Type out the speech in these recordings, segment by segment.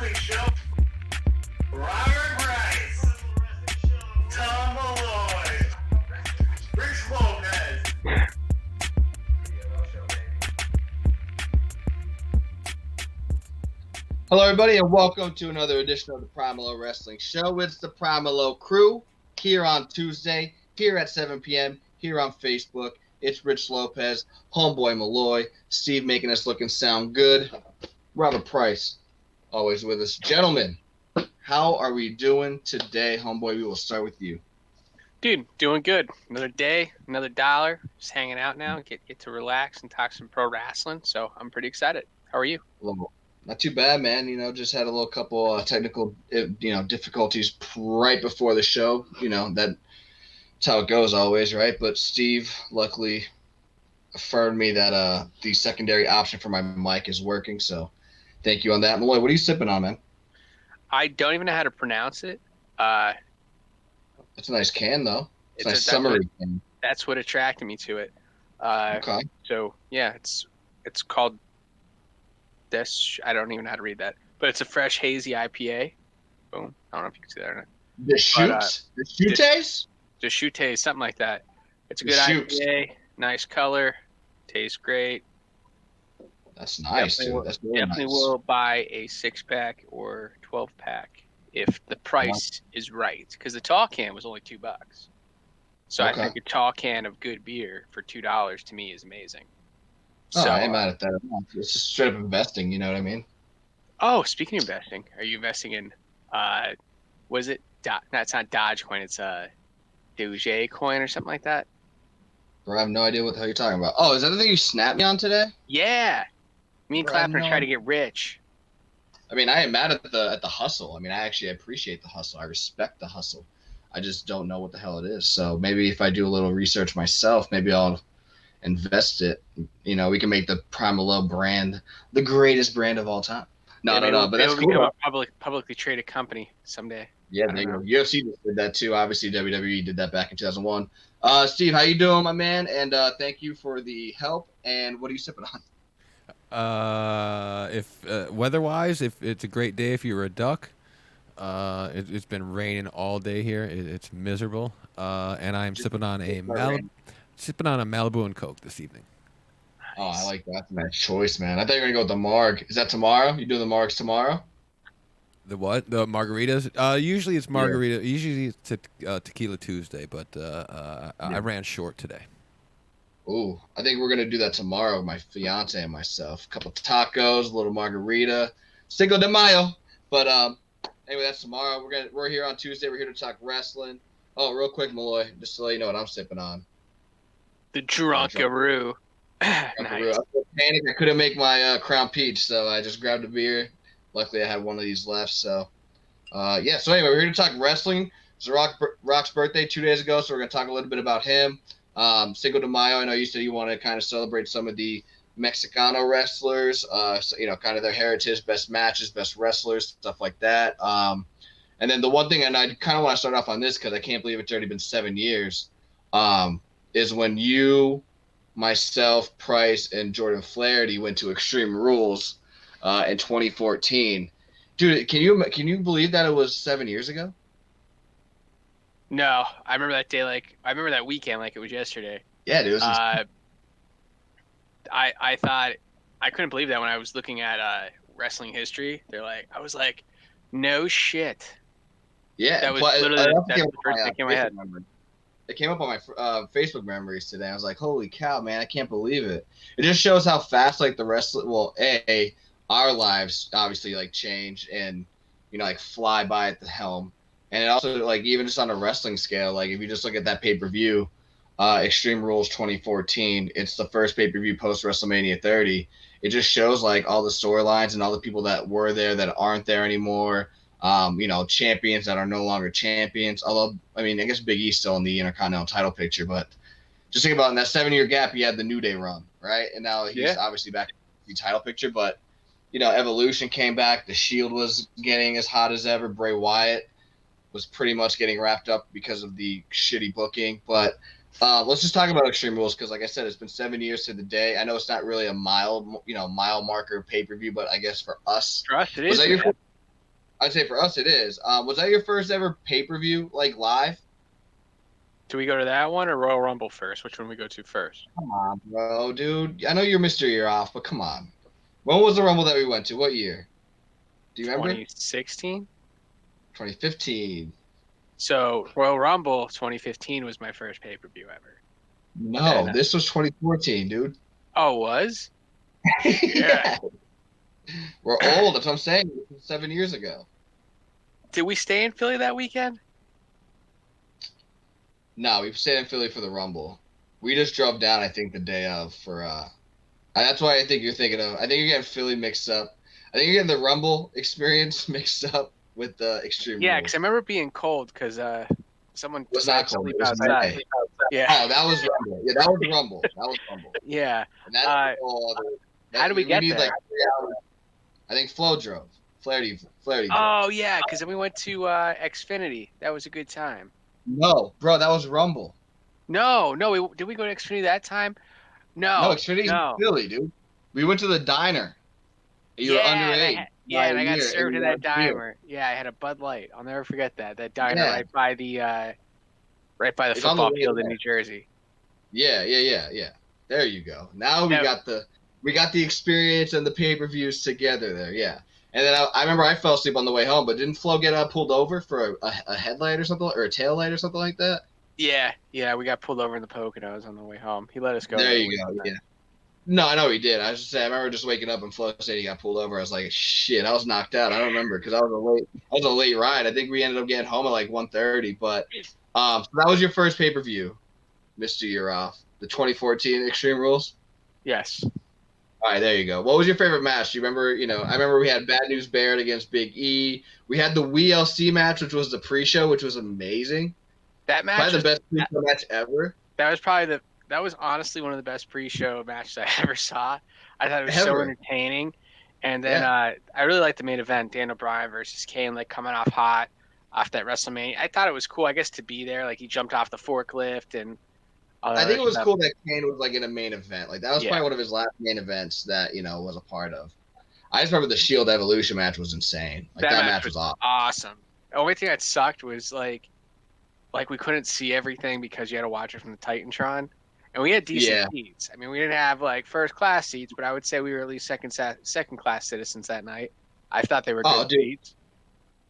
Wrestling Show. Robert Bryce. Tom Malloy. Rich Lopez. PML Show, baby. Hello, everybody, and welcome to another edition of the PML Wrestling Show. It's the PML crew here on Tuesday, here at 7 p.m., here on Facebook. It's Rich Lopez, Homeboy Malloy, Steve making us look and sound good, Robert Price always with us. Gentlemen, how are we doing today? Homeboy, we will start with you. Dude, doing good. Another day, another dollar. Just hanging out now. Get to relax and talk some pro wrestling. So I'm pretty excited. How are you? Not too bad, man. Just had a little couple technical, difficulties right before the show. That's how it goes always, right? But Steve luckily affirmed me that the secondary option for my mic is working. So thank you on that. Malloy, what are you sipping on, man? I don't even know how to pronounce it. It's a nice can, though. It's a nice summery can. That's what attracted me to it. Okay. So yeah, it's called this. I don't even know how to read that, but it's a fresh hazy IPA. Boom. I don't know if you can see that or not. The Shoots? The Shoots, something like that. It's a good IPA. Nice color. Tastes great. That's nice, dude. That's really definitely nice. will buy a 6-pack or 12-pack if the price is right. Because the tall can was only $2. So I think a tall can of good beer for $2 to me is amazing. So I ain't mad at that. It's just straight up investing, you know what I mean? Oh, speaking of investing, are you investing in was it no, it's not Dogecoin, it's Dogecoin or something like that? Bro, I have no idea what the hell you're talking about. Oh, is that the thing you snapped me on today? Yeah. Me and Clapper try to get rich. I mean, I am mad at the hustle. I mean, I actually appreciate the hustle. I respect the hustle. I just don't know what the hell it is. So maybe if I do a little research myself, maybe I'll invest it. We can make the PML brand the greatest brand of all time. No, but that's cool. Become a publicly traded company someday. Yeah, there you go. UFC did that too. Obviously, WWE did that back in 2001. Steve, how you doing, my man? And thank you for the help. And what are you sipping on? If weather-wise, if it's a great day if you're a duck. It's been raining all day here. It's miserable. And I'm sipping on a Malibu and Coke this evening. Oh, I like that. That's a nice choice, man. I thought you were gonna go with the Marg. Is that tomorrow? You do the Margs tomorrow? The what? The margaritas? Usually it's margarita. Yeah. Usually it's Tequila Tuesday, but I ran short today. Ooh, I think we're gonna do that tomorrow with my fiance and myself. A couple of tacos, a little margarita, Cinco de Mayo. But anyway, that's tomorrow. We're here on Tuesday. We're here to talk wrestling. Oh, real quick, Malloy, just to let you know what I'm sipping on. The Drunkaroo. Nice. I was panic. I couldn't make my Crown Peach, so I just grabbed a beer. Luckily, I had one of these left. So, So anyway, we're here to talk wrestling. It was Rock's birthday 2 days ago, so we're gonna talk a little bit about him. Cinco de Mayo. I know you said you want to kind of celebrate some of the Mexicano wrestlers. Kind of their heritage, best matches, best wrestlers, stuff like that. And then the one thing, and I kind of want to start off on this because I can't believe it's already been 7 years. Is when you, myself, Price, and Jordan Flaherty went to Extreme Rules in 2014. Dude, can you believe that it was 7 years ago? No, I remember that day I remember that weekend like it was yesterday. Yeah, dude. I thought I couldn't believe that when I was looking at wrestling history. I was like, no shit. Yeah, that was literally that's the first thing that came in my head. It came up on my Facebook memories today. I was like, holy cow, man, I can't believe it. It just shows how fast, the wrestling, our lives obviously, change and, fly by at the helm. And it also, even just on a wrestling scale, if you just look at that pay-per-view, Extreme Rules 2014, it's the first pay-per-view post-WrestleMania 30. It just shows, all the storylines and all the people that were there that aren't there anymore. Champions that are no longer champions. Although, I guess Big E's still in the Intercontinental title picture. But just think about in that 7-year gap, he had the New Day run, right? And now he's obviously back in the title picture. But, Evolution came back. The Shield was getting as hot as ever. Bray Wyatt was pretty much getting wrapped up because of the shitty booking. But let's just talk about Extreme Rules because, like I said, it's been 7 years to the day. I know it's not really a mile marker pay-per-view, but I guess for us. For us, it is. I'd say for us it is. Was that your first ever pay-per-view, like, live? Do we go to that one or Royal Rumble first? Which one we go to first? Come on, bro, dude. I know you're Mr. Year Off, but come on. When was the Rumble that we went to? What year? Do you remember? 2016. 2015. So Royal Rumble 2015 was my first pay-per-view ever. No, And, this was 2014, dude. Oh, it was? Yeah. We're old. That's what I'm saying. 7 years ago. Did we stay in Philly that weekend? No, we stayed in Philly for the Rumble. We just drove down, I think, the day of for. That's why I think you're thinking of. I think you're getting Philly mixed up. I think you're getting the Rumble experience mixed up with the Extreme Yeah, Rules. because I remember being cold because someone It was not decided to cold. sleep It was outside. May. Yeah. Oh, that was Rumble. Yeah, that was Rumble. That was Rumble. Yeah. And that's all other. How did we get need there? like 3 hours. I think Flo drove. Flaherty drove. Oh yeah, because then we went to Xfinity. That was a good time. No, bro, that was Rumble. No, did we go to Xfinity that time? No, No, Xfinity's in Philly, dude. We went to the diner. You were underage. And I got year, served and in you that got beer. diner. Yeah, I had a Bud Light. I'll never forget that. That diner Yeah. right by the It's on the football way field in there. New Jersey. Yeah. There you go. Now we Yeah. got the experience and the pay-per-views together there. Yeah. And then I remember I fell asleep on the way home, but didn't Flo get pulled over for a headlight or something, or a tail light or something like that? Yeah, we got pulled over in the Poconos on the way home. He let us go. There you go. Yeah. No, I know he did. I was just saying, I remember just waking up and Flo said he got pulled over. I was like, shit, I was knocked out. I don't remember because I was a late ride. I think we ended up getting home at like 1:30. But so that was your first pay-per-view, Mr. Year Off, the 2014 Extreme Rules. Yes. All right, there you go. What was your favorite match? Do you remember? I remember we had Bad News Barrett against Big E. We had the WLC match, which was the pre-show, which was amazing. That match Probably the best pre-show match ever. That was honestly one of the best pre-show matches I ever saw. I thought it was so entertaining. And then I really liked the main event, Daniel Bryan versus Kane, like coming off hot off that WrestleMania. I thought it was cool, I guess, to be there. Like he jumped off the forklift and all that. I think it was cool that Kane was like in a main event. Like that was probably one of his last main events that was a part of. I just remember the Shield Evolution match was insane. Like that match was awesome. The only thing that sucked was like we couldn't see everything because you had to watch it from the Titantron. And we had decent seats. I mean, we didn't have like first class seats, but I would say we were at least second class citizens that night. I thought they were good seats.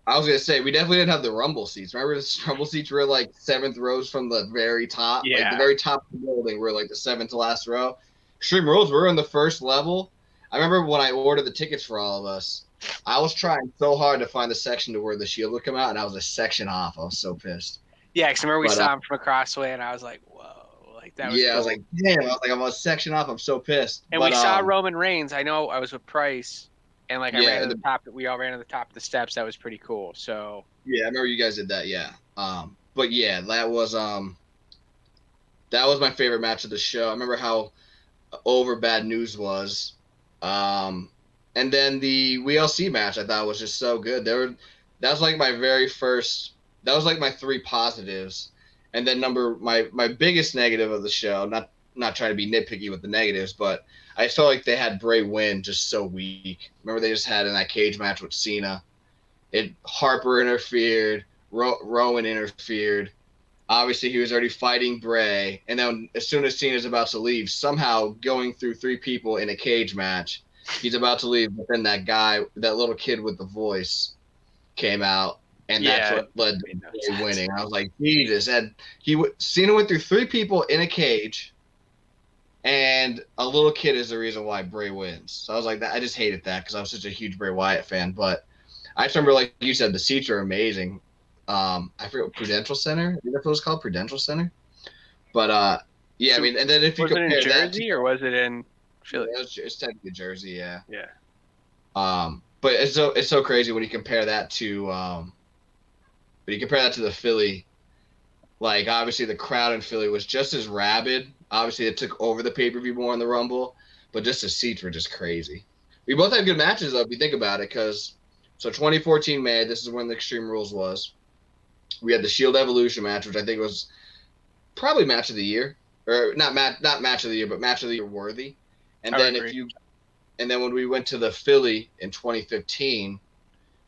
I was gonna say we definitely didn't have the Rumble seats. Remember the Rumble seats were like 7th rows from the very top. Yeah. Like the very top of the building were like the 7th to last row. Extreme Rules were in the first level. I remember when I ordered the tickets for all of us, I was trying so hard to find the section to where the Shield would come out, and I was a section off. I was so pissed. Yeah, because I remember we saw him from across the way, and I was like, whoa. Like that was cool. I was like, damn. I was like, I'm a section off. I'm so pissed. And we saw Roman Reigns. I know I was with Price, and like I ran to the top. We all ran to the top of the steps. That was pretty cool. So yeah, I remember you guys did that. Yeah. But yeah, that was my favorite match of the show. I remember how over Bad News was. And then the WLC match I thought was just so good. That was like my very first. That was like my 3 positives. And then my biggest negative of the show, not trying to be nitpicky with the negatives, but I felt like they had Bray win just so weak. Remember they just had in that cage match with Cena. Harper interfered, Rowan interfered. Obviously he was already fighting Bray, and then as soon as Cena's about to leave, somehow going through 3 people in a cage match, he's about to leave, but then that little kid with the voice came out. And that's what led to Bray winning. I was like, Jesus. And Cena went through 3 people in a cage, and a little kid is the reason why Bray wins. So I was like, I just hated that because I was such a huge Bray Wyatt fan. But I just remember, like you said, the seats are amazing. I forget what Prudential Center. I think that's what it was called, Prudential Center. But yeah, I mean, and then if you compare that, was it in Jersey or was it in Philly? Yeah, it's technically Jersey, yeah. Yeah. But it's so crazy when you compare that to the Philly, like obviously the crowd in Philly was just as rabid. Obviously it took over the pay-per-view more in the Rumble, but just the seats were just crazy. We both had good matches though, if you think about it, because 2014 May, this is when the Extreme Rules was. We had the Shield Evolution match, which I think was probably match of the year, or not match of the year, but match of the year worthy. And then when we went to the Philly in 2015,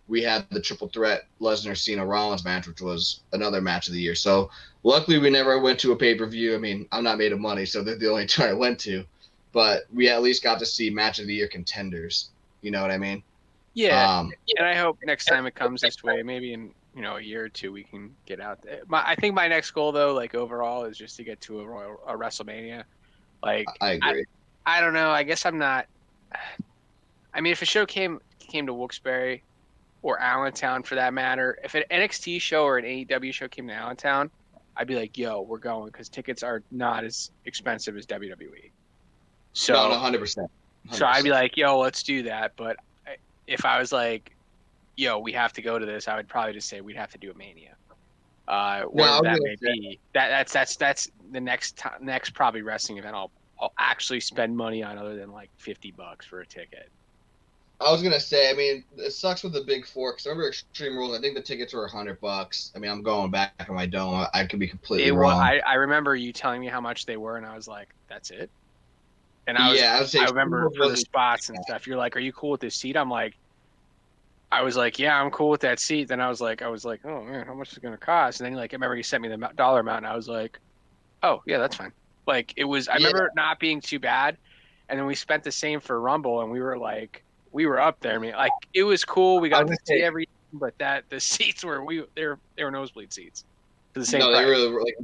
we had the triple threat Lesnar Cena Rollins match, which was another match of the year. So luckily we never went to a pay-per-view. I mean, I'm not made of money, so they're the only two I went to. But we at least got to see match of the year contenders. You know what I mean? Yeah, and I hope next time it comes this way, maybe in a year or two, we can get out there. I think my next goal though, like overall, is just to get to a WrestleMania. Like I agree. I don't know. I guess I'm not. I mean, if a show came to Wilkes-Barre or Allentown for that matter, if an NXT show or an AEW show came to Allentown, I'd be like, "Yo, we're going," because tickets are not as expensive as WWE. So No, 100%. So I'd be like, "Yo, let's do that." But if I was like, "Yo, we have to go to this," I would probably just say we'd have to do a Mania, whatever that may be. That's the next probably wrestling event I'll actually spend money on other than like $50 for a ticket. I was gonna say, I mean, it sucks with the big four because I remember Extreme Rules. I think the tickets were $100. I mean, I'm going back on my dome. I could be completely wrong. I remember you telling me how much they were, and I was like, "That's it." And I remember for the spots and stuff. You're like, "Are you cool with this seat?" I was like, "Yeah, I'm cool with that seat." Then I was like, "Oh man, how much is it gonna cost?" And then I remember you sent me the dollar amount, and I was like, "Oh yeah, that's fine." Like it was. I remember it not being too bad, and then we spent the same for Rumble, and we were up there. I mean, like it was cool. We got to see everything, but the seats were they were nosebleed seats for the same price. They really were like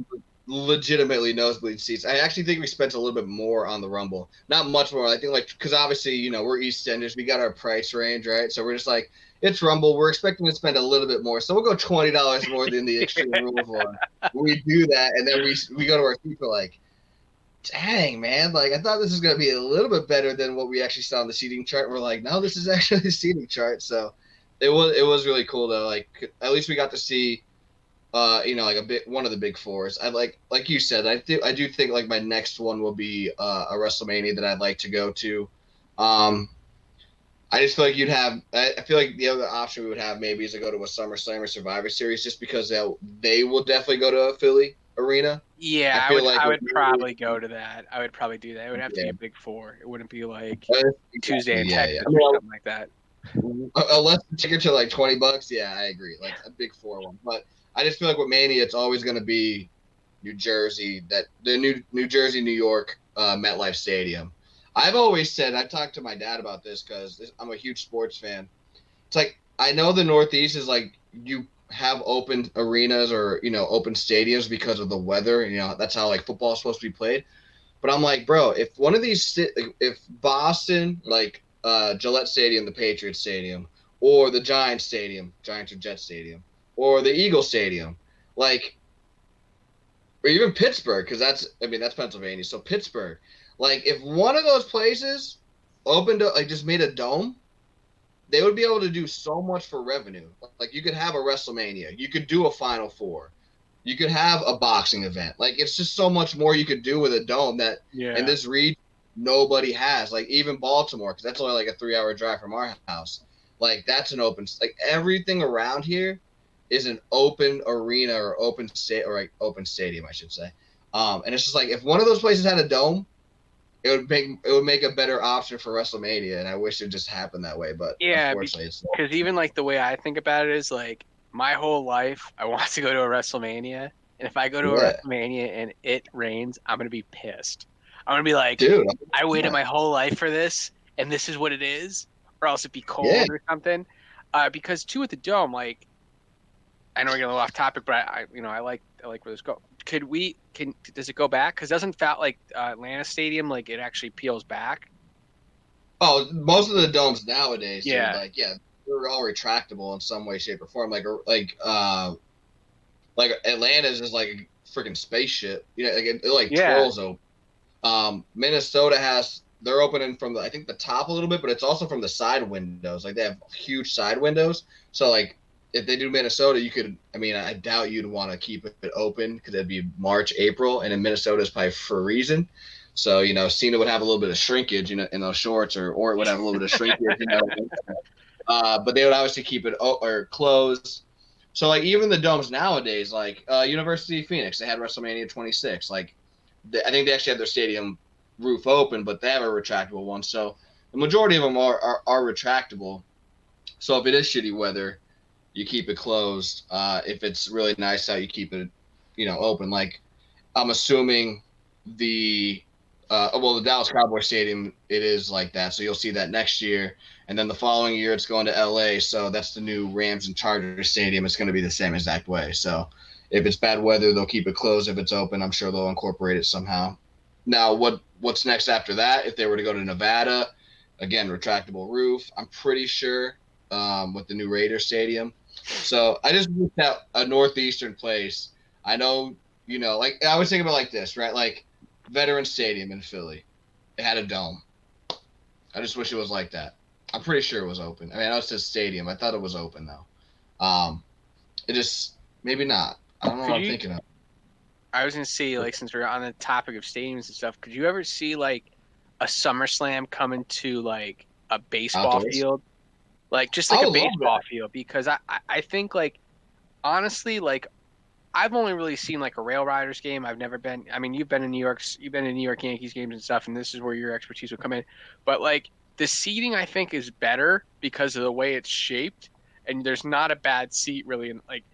legitimately nosebleed seats. I actually think we spent a little bit more on the Rumble, not much more. I think because obviously we're East Enders, we got our price range right, so we're just like it's Rumble. We're expecting to spend a little bit more, so we'll go $20 more than the Extreme Rules one. We do that, and then we go to our seats. We're like, dang, man, like I thought this was gonna be a little bit better than what we actually saw on the seating chart. We're like, no, this is actually the seating chart. So it was really cool though. Like at least we got to see, like one of the big fours. I like you said, I do think like my next one will be a WrestleMania that I'd like to go to. I just feel like I feel like the other option we would have maybe is to go to a SummerSlam or Survivor Series, just because they will definitely go to a Philly arena. Yeah, I would probably go to that. I would probably do that. It would have to be a big four. It wouldn't be like Tuesday in Texas or something like that. Unless the tickets are like $20, yeah, I agree. Like a big four one. But I just feel like with Mania, it's always going to be New Jersey, New Jersey, New York, MetLife Stadium. I've always said, I've talked to my dad about this because I'm a huge sports fan. It's like, I know the Northeast is like, you have open arenas or, open stadiums because of the weather. That's how like football is supposed to be played. But I'm like, bro, if one of these, if Boston, like Gillette Stadium, the Patriots Stadium, or the Giants Stadium, Giants or Jets Stadium, or the Eagle Stadium, like, or even Pittsburgh, because that's Pennsylvania. So Pittsburgh, like, if one of those places opened up, like, just made a dome, they would be able to do so much for revenue. Like, you could have a WrestleMania, you could do a Final Four, you could have a boxing event. Like, it's just so much more you could do with a dome that in this region nobody has. Like, even Baltimore, because that's only like a 3-hour drive from our house. Like, that's an open. Like, everything around here is an open arena or open stadium, I should say. And it's just like if one of those places had a dome, it would make a better option for WrestleMania, and I wish it just happened that way. But unfortunately, it's not. Because even like the way I think about it is like my whole life I want to go to a WrestleMania, and if I go to a WrestleMania and it rains, I'm gonna be pissed. I'm gonna be like, dude, I waited my whole life for this, and this is what it is, or else it'd be cold or something. Because too with the dome, like I know we're getting a little off topic, but I like where this go. Does it go back? Because doesn't like Atlanta Stadium, like it actually peels back? Oh, most of the domes nowadays, dude, they're all retractable in some way, shape, or form. Like Atlanta's is like a freaking spaceship. It twirls open. Minnesota they're opening from I think the top a little bit, but it's also from the side windows. Like they have huge side windows. So like if they do Minnesota, I doubt you'd want to keep it open because it'd be March, April, and in Minnesota it's probably freezing. So, Cena would have a little bit of shrinkage, in those shorts, or it would have a little bit of shrinkage, but they would obviously keep it or closed. So, like, even the domes nowadays, like University of Phoenix, they had WrestleMania 26. Like, I think they actually had their stadium roof open, but they have a retractable one. So, the majority of them are retractable. So if it is shitty weather, you keep it closed. If it's really nice out, you keep it, open. Like I'm assuming the the Dallas Cowboy Stadium, it is like that. So you'll see that next year, and then the following year it's going to LA. So that's the new Rams and Chargers Stadium. It's going to be the same exact way. So if it's bad weather, they'll keep it closed. If it's open, I'm sure they'll incorporate it somehow. Now, what's next after that? If they were to go to Nevada, again, retractable roof. I'm pretty sure with the new Raiders Stadium. So I just looked at a northeastern place. I know, like I was thinking about like this, right? Like Veterans Stadium in Philly, it had a dome. I just wish it was like that. I'm pretty sure it was open. I mean, I know it says stadium. I thought it was open though. It just maybe not. I don't know what I'm thinking of. I was gonna say, like, since we're on the topic of stadiums and stuff, could you ever see like a SummerSlam coming to like a baseball Outdoors? field, like just I like a would love baseball field? Because I think like honestly, like I've only really seen like a Rail Riders game. I've never been. I mean, you've been in New York. You've been in New York Yankees games and stuff, and this is where your expertise would come in. But like the seating, I think is better because of the way it's shaped, and there's not a bad seat really. In, like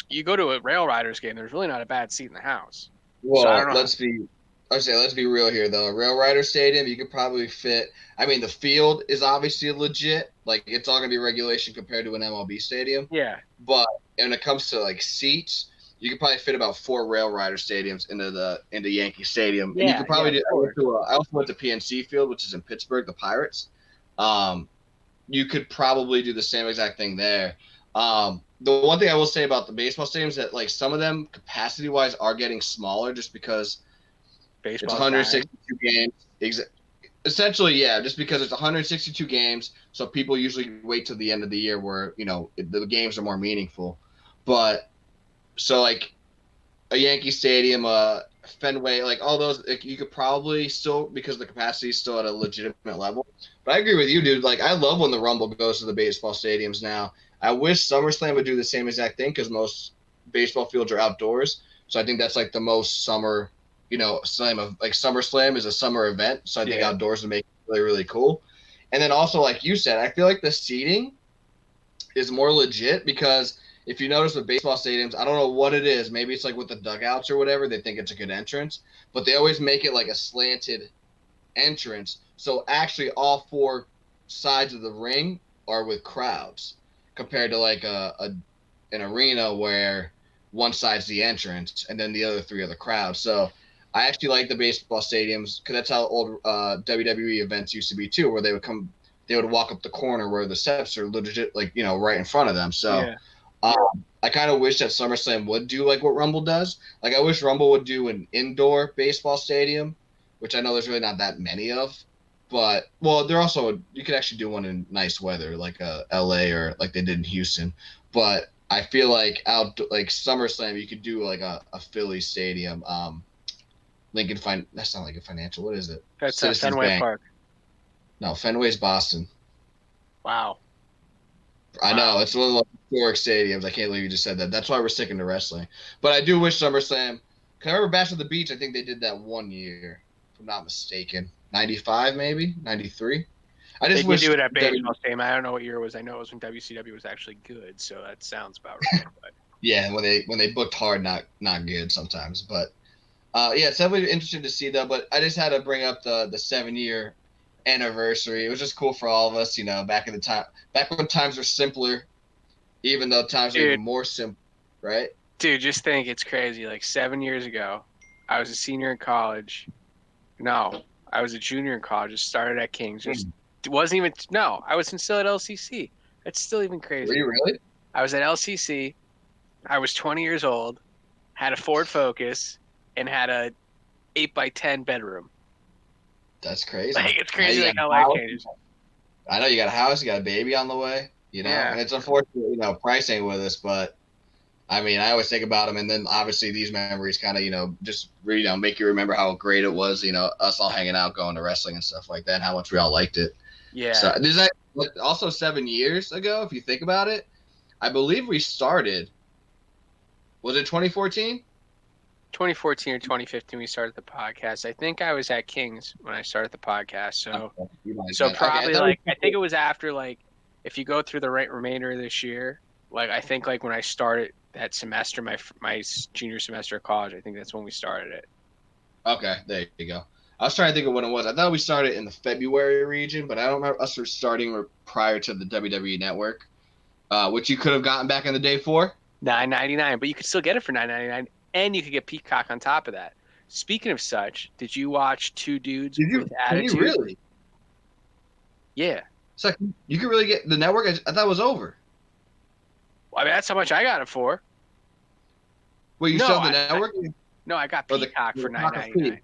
you go to a Rail Riders game, there's really not a bad seat in the house. So I Well, don't know. let's be real here though. Rail Rider Stadium, you could probably fit. I mean, the field is obviously legit. Like it's all gonna be regulation compared to an MLB stadium. Yeah, But when it comes to like seats, you could probably fit about 4 Rail Rider stadiums into Yankee Stadium, and you could probably do. I also went to PNC Field, which is in Pittsburgh, the Pirates. You could probably do the same exact thing there. The one thing I will say about the baseball stadiums is that like some of them capacity wise are getting smaller just because it's baseball. 162 games. Essentially, yeah, just because it's 162 games, so people usually wait till the end of the year where the games are more meaningful. But so like a Yankee Stadium, Fenway, like all those, like, you could probably still, because the capacity is still at a legitimate level. But I agree with you, dude. Like I love when the Rumble goes to the baseball stadiums now. I wish SummerSlam would do the same exact thing because most baseball fields are outdoors. So I think that's like the most summer, slam of like SummerSlam is a summer event. So I think outdoors would make it really, really cool. And then also, like you said, I feel like the seating is more legit because if you notice with baseball stadiums, I don't know what it is. Maybe it's like with the dugouts or whatever. They think it's a good entrance, but they always make it like a slanted entrance. So actually all 4 sides of the ring are with crowds compared to like an arena where one side's the entrance and then the other 3 are the crowd. So I actually like the baseball stadiums because that's how old WWE events used to be too, where they would walk up the corner where the steps are legit, like, right in front of them. So I kind of wish that SummerSlam would do like what Rumble does. Like I wish Rumble would do an indoor baseball stadium, which I know there's really not that many of. But they're also, you could actually do one in nice weather, like LA or like they did in Houston. But I feel like like SummerSlam, you could do like a Philly stadium. That's not like a Financial. What is it? That's Citizens Fenway Bank. Park. No, Fenway's Boston. Wow. I know it's one of the historic stadiums. I can't believe you just said that. That's why we're sticking to wrestling. But I do wish SummerSlam. Cause I remember Bash at the Beach. I think they did that one year, if I'm not mistaken. 95 maybe 93. I just wish they do it at baseball stadium. I don't know what year it was. I know it was when WCW was actually good, so that sounds about right. But. Yeah, when they booked hard, not good sometimes. But it's definitely interesting to see though. But I just had to bring up the 7-year anniversary. It was just cool for all of us, back in the time, back when times were simpler, even though times are even more simple, right? Dude, just think, it's crazy. Like 7 years ago, I was a senior in college. No, I was a junior in college. Just started at Kings. It wasn't even. No, I was still at LCC. It's still even crazy. Were you really? I was at LCC. I was 20 years old, had a Ford Focus, and had a 8x10 bedroom. That's crazy. Like, it's crazy like how life changes. I know you got a house, you got a baby on the way, and it's unfortunate, price ain't with us, but I mean, I always think about them, and then obviously these memories kind of, just make you remember how great it was, us all hanging out, going to wrestling and stuff like that, and how much we all liked it. Yeah. So there's that also 7 years ago, if you think about it. I believe we started. Was it 2014? 2014 or 2015 we started the podcast. I think I was at Kings when I started the podcast. So probably I think it was after like if you go through the right remainder of this year, like I think like when I started that semester, my junior semester of college, I think that's when we started it. Okay, there you go. I was trying to think of when it was. I thought we started in the February region, but I don't remember us starting prior to the WWE Network, which you could have gotten back in the day for. $9.99, but you could still get it for $9.99, and you could get Peacock on top of that. Speaking of such, did you watch Two Dudes Did you? with Can you Attitude? really? Yeah. It's like you could really get the network. I thought it was over. Well, I mean, that's how much I got it for. Wait, you No, still have the network? No, I got Or Peacock for Peacock $9.99.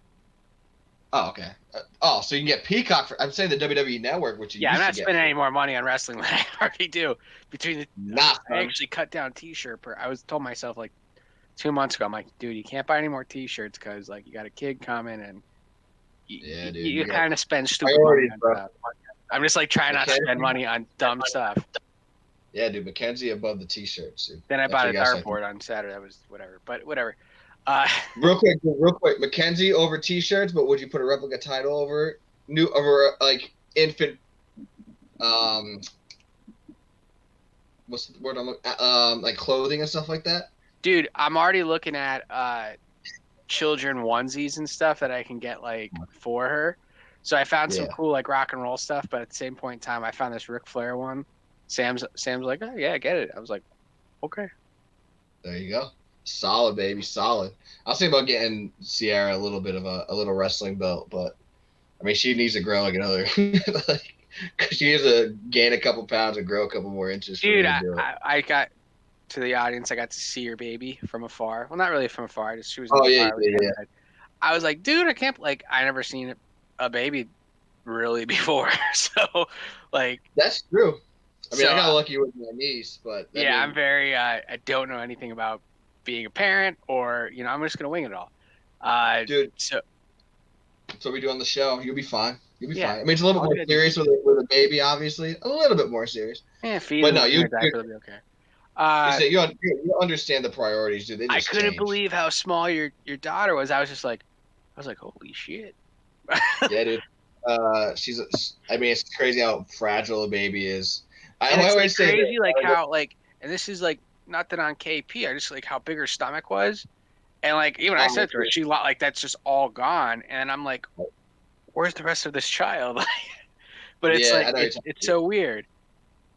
Oh, okay. So you can get Peacock for. I'm saying the WWE Network, which you Yeah, I'm used not to get spending for. any more money on wrestling than I already do. Between the, Not I fun. actually cut down T-shirt. I was told myself like 2 months ago, I'm like, dude, you can't buy any more T-shirts because like you got a kid coming and Yeah, dude. you You got kind of spend stupid money priorities, on bro. stuff. I'm just like trying not to Okay. spend money on dumb stuff. Yeah, dude. Mackenzie above the T-shirts, dude. Then I That's bought what a you gotta start dartboard on Saturday. That was whatever, but whatever. Real quick. Mackenzie over T-shirts, but would you put a replica title over like infant? What's the word I'm looking? Like clothing and stuff like that. Dude, I'm already looking at children onesies and stuff that I can get like for her. So I found some Yeah. cool like rock and roll stuff, but at the same point in time, I found this Ric Flair one. Sam's like, oh yeah, get it. I was like, okay. There you go. Solid, baby, solid. I was thinking about getting Sierra a little bit of a little wrestling belt, but I mean, she needs to grow like another, like, cause she needs to gain a couple pounds and grow a couple more inches. Dude, for me to do it. I got to the audience. I got to see your baby from afar. Well, not really from afar. Just she was. Oh in the yeah, car, I was yeah. inside. I was like, dude, I can't. Like, I never seen a baby really before. So, like, That's true. I mean, so I got lucky with my niece, but I yeah, mean, I'm very. I don't know anything about being a parent, or I'm just gonna wing it all. dude. So So we do on the show. You'll be fine. You'll be yeah, fine. I mean, it's a little bit all more good. serious with a baby, obviously. A little bit more serious. Feed But them no, in you a diaper, they'll be okay. you understand the priorities, dude. They I just couldn't change. believe how small your daughter was. I was like, holy shit. Yeah, dude. I mean, it's crazy how fragile a baby is. I And it's always like say crazy, that. like how like, and this is like nothing on KP. I just like how big her stomach was, and like even I said to her, she like that's just all gone, and I'm like, where's the rest of this child? But it's Yeah, like I know it's so weird.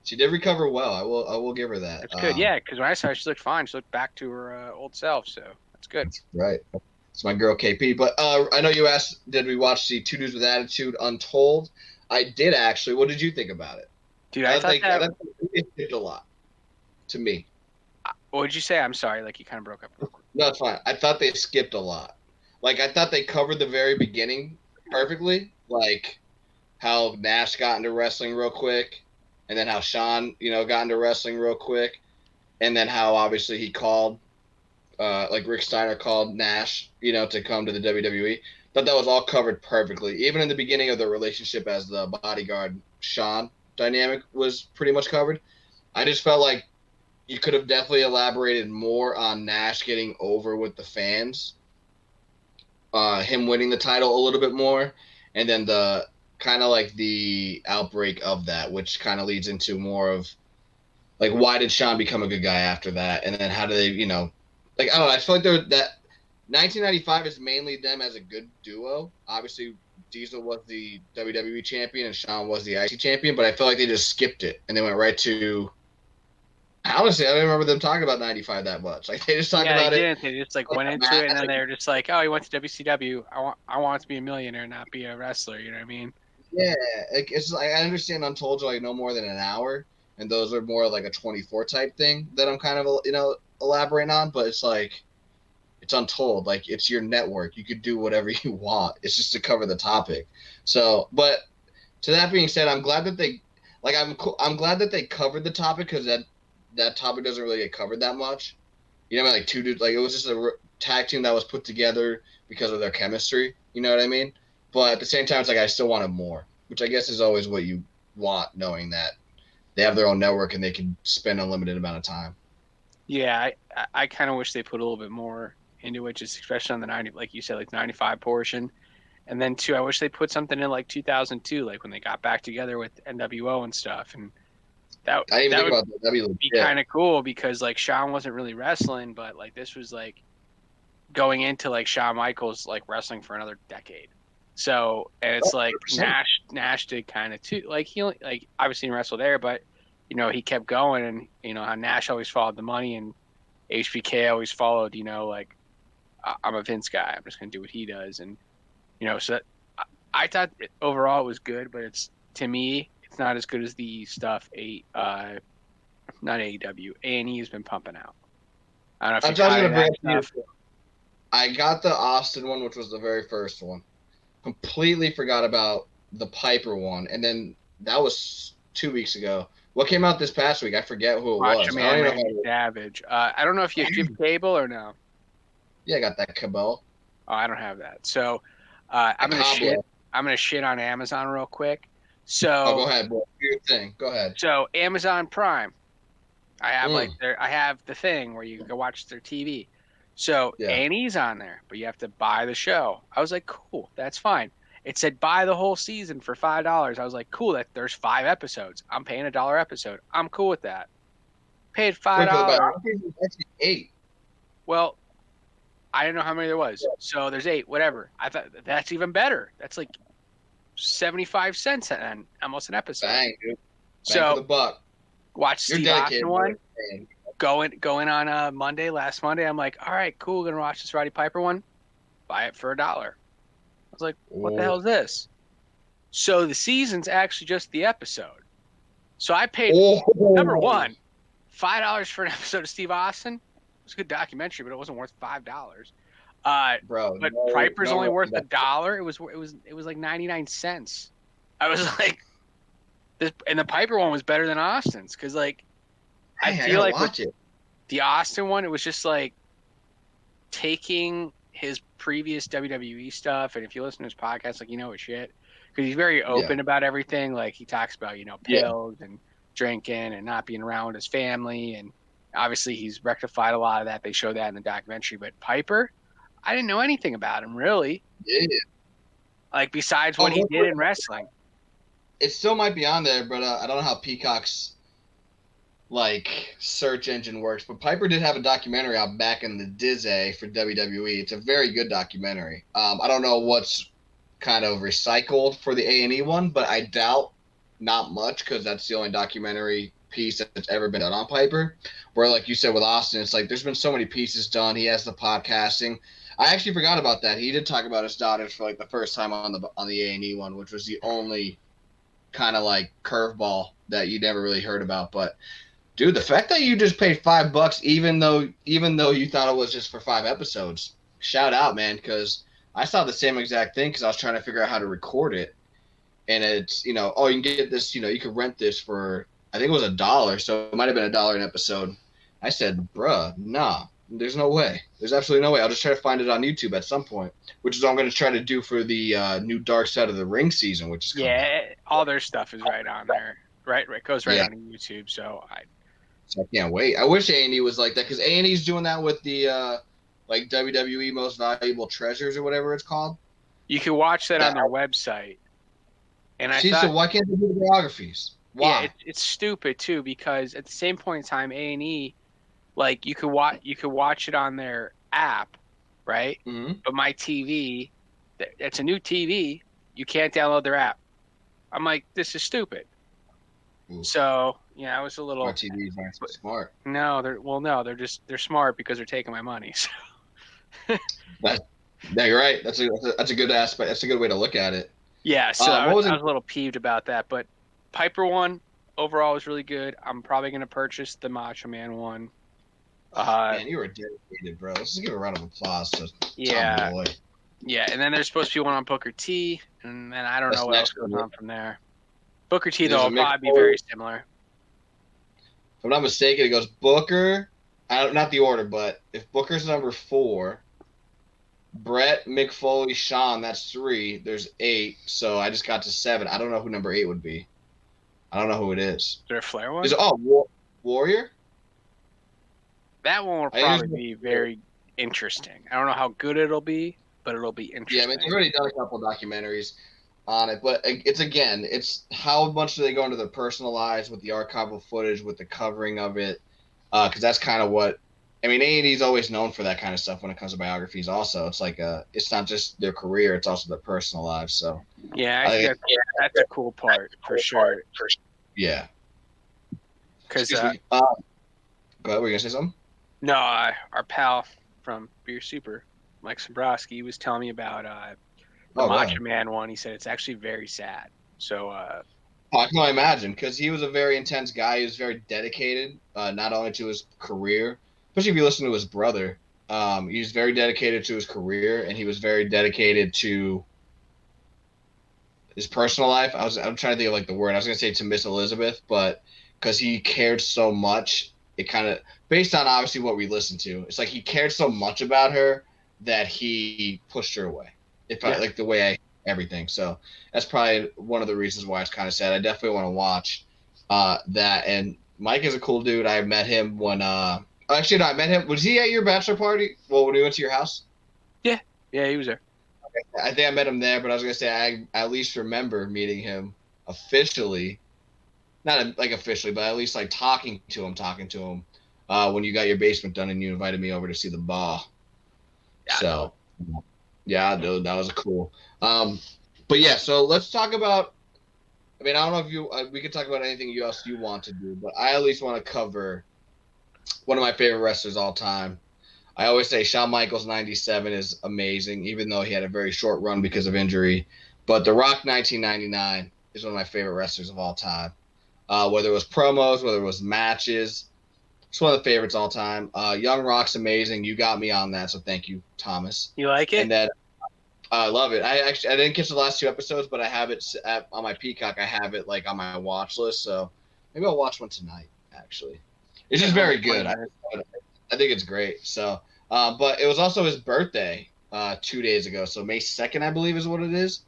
she did recover well. I will give her that. That's good, yeah. Because when I saw her, she looked fine. She looked back to her old self, so that's good. Right. It's my girl KP. But I know you asked, did we watch the Two Dudes with Attitude Untold? I did actually. What did you think about it? Dude, I thought that. It did a lot to me. What did you say? I'm sorry, like you kind of broke up real quick. No, it's fine. I thought they skipped a lot. Like I thought they covered the very beginning perfectly. Like how Nash got into wrestling real quick, and then how Sean, got into wrestling real quick, and then how obviously he called, like Rick Steiner called Nash, to come to the WWE. Thought that was all covered perfectly. Even in the beginning of the relationship as the bodyguard Sean dynamic was pretty much covered. I just felt like you could have definitely elaborated more on Nash getting over with the fans, him winning the title a little bit more, and then the kind of like the outbreak of that, which kind of leads into more of like why did Sean become a good guy after that, and then how do they, like I don't know. I feel like that 1995 is mainly them as a good duo. Obviously, Diesel was the WWE champion and Sean was the IC champion, but I feel like they just skipped it and they went right to. Honestly, I don't remember them talking about 95 that much. Like they just talked about they it. didn't. They just like went into it, and then they were just like, "Oh, he went to WCW. I want to be a millionaire, not be a wrestler." You know what I mean? Yeah, it's like I understand Untold are like no more than an hour, and those are more like a 24 type thing that I'm kind of elaborating on. But it's like it's Untold, like it's your network. You could do whatever you want. It's just to cover the topic. So, but to that being said, I'm glad that I'm glad that they covered the topic because that topic doesn't really get covered that much. You know what I mean? Like two dudes, like it was just a tag team that was put together because of their chemistry. You know what I mean? But at the same time, it's like I still wanted more, which I guess is always what you want, knowing that they have their own network and they can spend a limited amount of time. Yeah, I kind of wish they put a little bit more into it, just especially on the 90, like you said, like 95 portion. And then too, I wish they put something in like 2002, like when they got back together with NWO and stuff. And That I didn't even that think would about that. That'd be be legit. kind of cool because like Shawn wasn't really wrestling, but like this was like going into like Shawn Michaels like wrestling for another decade. So and it's Oh, like 100%. Nash did kind of too. Like he like obviously didn't wrestle there, but he kept going, and how Nash always followed the money, and HBK always followed. Like I'm a Vince guy. I'm just gonna do what he does, and so I thought overall it was good, but to me it's not as good as the stuff not AEW. A&E has been pumping out. I don't know if That's you're what I was tired of gonna bring that up to you. stuff. I got the Austin one, which was the very first one. Completely forgot about the Piper one, and then that was 2 weeks ago. What came out this past week? I forget who it Macho was. I don't Man even know Randy Savage. I don't know if you have cable or no. Yeah, I got that Cabell. Oh, I don't have that. So I'm gonna shit. Cobbler. I'm gonna shit on Amazon real quick. Oh, go So ahead, bro. Do your thing. Go ahead. Amazon Prime. I have Mm, I have the thing where you can watch their TV. So yeah. A&E's on there, but you have to buy the show. I was like, cool, that's fine. It said buy the whole season for $5. I was like, cool, that there's 5 episodes. I'm paying $1 episode. I'm cool with that. Paid five Wait, for the dollars. biographies, it's actually 8. Well, I didn't know how many there was. So there's 8, whatever. I thought that's even better. That's like 75 cents and almost an episode. Bang, dude. Bang for the So buck. watch You're Steve dedicated. Austin one. Man. Going on last Monday. I'm like, all right, cool. Gonna watch this Roddy Piper one. Buy it for $1. I was like, what the hell is this? So the season's actually just the episode. So I paid number one, $5 for an episode of Steve Austin. It was a good documentary, but it wasn't worth $5. Bro, But Piper's only worth $1. It was like 99 cents. I was like, this, and the Piper one was better than Austin's because like I feel like watch it. the Austin one, it was just like taking his previous WWE stuff, and if you listen to his podcast, like it's shit because he's very open about everything. Like he talks about pills and drinking and not being around his family, and obviously he's rectified a lot of that. They show that in the documentary. But Piper, I didn't know anything about him really. Yeah. Like besides what he did in wrestling. It still might be on there, but I don't know how Peacock's like search engine works. But Piper did have a documentary out back in the Dizzy for WWE. It's a very good documentary. I don't know what's kind of recycled for the A&E one, but I doubt not much because that's the only documentary piece that's ever been done on Piper. Where, like you said with Austin, it's like there's been so many pieces done. He has the podcasting. I actually forgot about that. He did talk about his daughters for like the first time on the A&E one, which was the only kind of like curveball that you never really heard about. But dude, the fact that you just paid $5, even though you thought it was just for 5 episodes, shout out, man, because I saw the same exact thing because I was trying to figure out how to record it, and it's you can get this, you can rent this for I think it was $1, so it might have been $1 an episode. I said, bruh, nah, there's no way. There's absolutely no way. I'll just try to find it on YouTube at some point, which is what I'm going to try to do for the new Dark Side of the Ring season, which is coming out. All their stuff is right on there. Right, goes right on YouTube. So I can't wait. I wish A&E was like that because A&E's doing that with the like WWE Most Valuable Treasures or whatever it's called. You can watch that on their website. And so why can't they do the biographies? Why? Yeah, it's stupid too because at the same point in time, A&E, like you could watch it on their app, right? Mm-hmm. But my TV, it's a new TV. You can't download their app. I'm like, this is stupid. Ooh. So I was a little. My TVs aren't so smart. No, they're smart because they're taking my money. So. You're right. That's a good aspect. That's a good way to look at it. Yeah, so I was a little peeved about that, but Piper one overall was really good. I'm probably going to purchase the Macho Man one. Man, you were dedicated, bro. Let's give a round of applause to Tom Boy. Yeah, and then there's supposed to be one on Booker T, and then I don't know what else goes on from there. Booker T, though, will probably be very similar. If I'm not mistaken, it goes Booker, not the order, but if Booker's number 4, Brett, Mick Foley, Shawn, that's 3. There's 8, so I just got to 7. I don't know who number 8 would be. I don't know who it is. Is there a Flair one? Warrior? That one will probably be very interesting. I don't know how good it'll be, but it'll be interesting. Yeah, I mean, they've already done a couple documentaries. on it, but it's how much do they go into their personal lives with the archival footage, with the covering of it, because that's kind of what I mean. A&E's always known for that kind of stuff when it comes to biographies. Also, it's like it's not just their career; it's also their personal lives. So Yeah, I I think think, that's a cool part for sure. yeah. Because Excuse me. Go ahead. Were you gonna say something? no, our pal from Beer Super, Mike Sombrowski, was telling me about the Oh, go Macho ahead. Man one. He said it's actually very sad. So Oh, I can only imagine because he was a very intense guy. He was very dedicated, not only to his career, especially if you listen to his brother. He was very dedicated to his career, and he was very dedicated to his personal life. I'm trying to think of like the word. I was gonna say to Miss Elizabeth, but because he cared so much, it kind of based on obviously what we listened to. It's like he cared so much about her that he pushed her away. If I yeah, like the way I everything, so that's probably one of the reasons why it's kind of sad. I definitely want to watch that. And Mike is a cool dude. I met him when actually no, I met him. Was he at your bachelor party? Well, when we went to your house. yeah, yeah, he was there. I think I met him there, but I was gonna say I at least remember meeting him officially, not like officially, but at least like talking to him when you got your basement done and you invited me over to see the bar. Yeah, I know. So yeah, dude, that was cool. But yeah, so let's talk about. I mean, I don't know if you we could talk about anything else you want to do, but I at least want to cover one of my favorite wrestlers all time. I always say Shawn Michaels 97 is amazing, even though he had a very short run because of injury. But The Rock 1999 is one of my favorite wrestlers of all time. Whether it was promos, whether it was matches, it's one of the favorites all time. Young Rock's amazing. You got me on that, so thank you, Thomas. You like And it? then I love it. I didn't catch the last two episodes, but I have it on my Peacock. I have it like on my watch list, so maybe I'll watch one tonight. Actually, it's just very good. I think it's great. So, but it was also his birthday 2 days ago. So May 2nd, I believe, is what it is.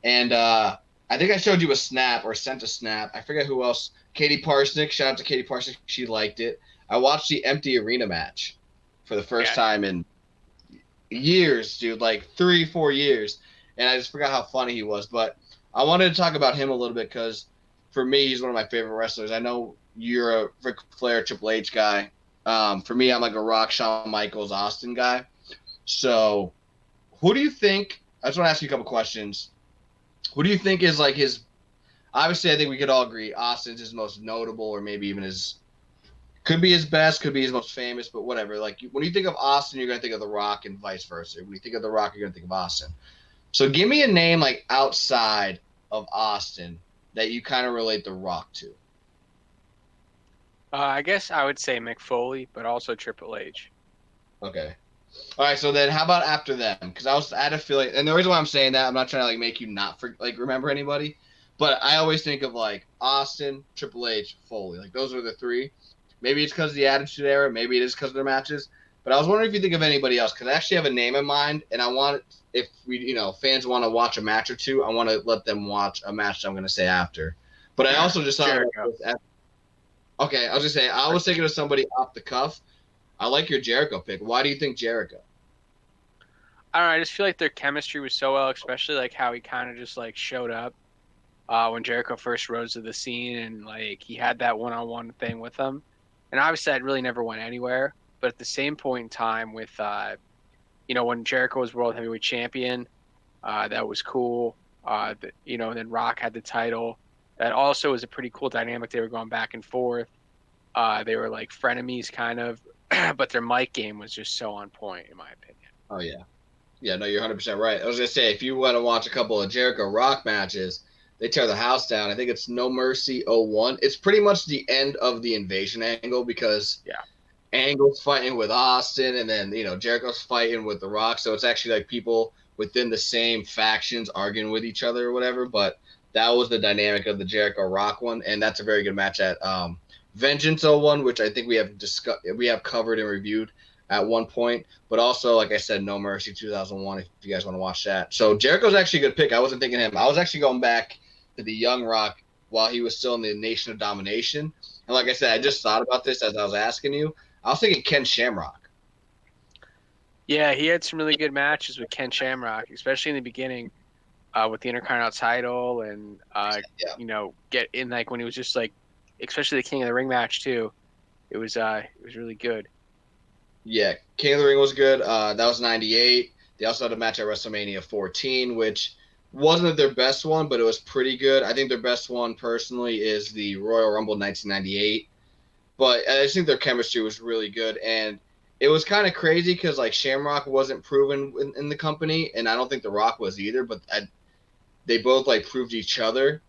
And I think I showed you a snap or sent a snap. I forget who else. Katie Parsnick. Shout out to Katie Parsnick. She liked it. I watched the empty arena match for the first time in years, dude, like 3, 4 years. And I just forgot how funny he was. But I wanted to talk about him a little bit because for me, he's one of my favorite wrestlers. I know you're a Ric Flair, Triple H guy. For me, I'm like a Rock, Shawn Michaels, Austin guy. So, who do you think? I just want to ask you a couple questions. Who do you think is like his? Obviously, I think we could all agree Austin's his most notable, or maybe even his could be his best, could be his most famous, but whatever. Like when you think of Austin, you're gonna think of The Rock, and vice versa. When you think of The Rock, you're gonna think of Austin. So, give me a name like outside of Austin that you kind of relate The Rock to. I guess I would say Mick Foley, but also Triple H. Okay. All right, so then how about after them? Because I had a feeling, and the reason why I'm saying that, I'm not trying to like make you not remember anybody, but I always think of like Austin, Triple H, Foley. Like those are the three. Maybe it's because of the Attitude Era, maybe it is because of their matches. But I was wondering if you think of anybody else because I actually have a name in mind, and I want if we fans want to watch a match or two, I want to let them watch a match that I'm going to say after. But I also just thought about this. Okay, I was just saying I was thinking of somebody off the cuff. I like your Jericho pick. Why do you think Jericho? I don't know. I just feel like their chemistry was so well, especially like how he kind of just like showed up when Jericho first rose to the scene, and like he had that one-on-one thing with them. And obviously, that really never went anywhere. But at the same point in time, with when Jericho was World Heavyweight Champion, that was cool. Then Rock had the title. That also was a pretty cool dynamic. They were going back and forth. They were like frenemies, kind of, but their mic game was just so on point, in my opinion. Oh yeah. Yeah, no, you're 100% right. I was going to say, if you want to watch a couple of Jericho Rock matches, they tear the house down. I think it's No Mercy 01. It's pretty much the end of the invasion angle because Angle's fighting with Austin and then, Jericho's fighting with The Rock. So it's actually like people within the same factions arguing with each other or whatever. But that was the dynamic of the Jericho Rock one. And that's a very good match at Vengeance 01, which I think we have covered and reviewed at one point, but also, like I said, No Mercy 2001, if you guys want to watch that. So Jericho's actually a good pick. I wasn't thinking him. I was actually going back to the Young Rock while he was still in the Nation of Domination. And like I said, I just thought about this as I was asking you. I was thinking Ken Shamrock. Yeah, he had some really good matches with Ken Shamrock, especially in the beginning. with the Intercontinental title, and Yeah. you know, get in like when he was just like, especially the King of the Ring match too. It was really good. Yeah, King of the Ring was good. That was '98. They also had a match at WrestleMania 14, which wasn't their best one, but it was pretty good. I think their best one personally is the Royal Rumble 1998. But I just think their chemistry was really good, and it was kind of crazy because like Shamrock wasn't proven in the company, and I don't think The Rock was either. But they both like proved each other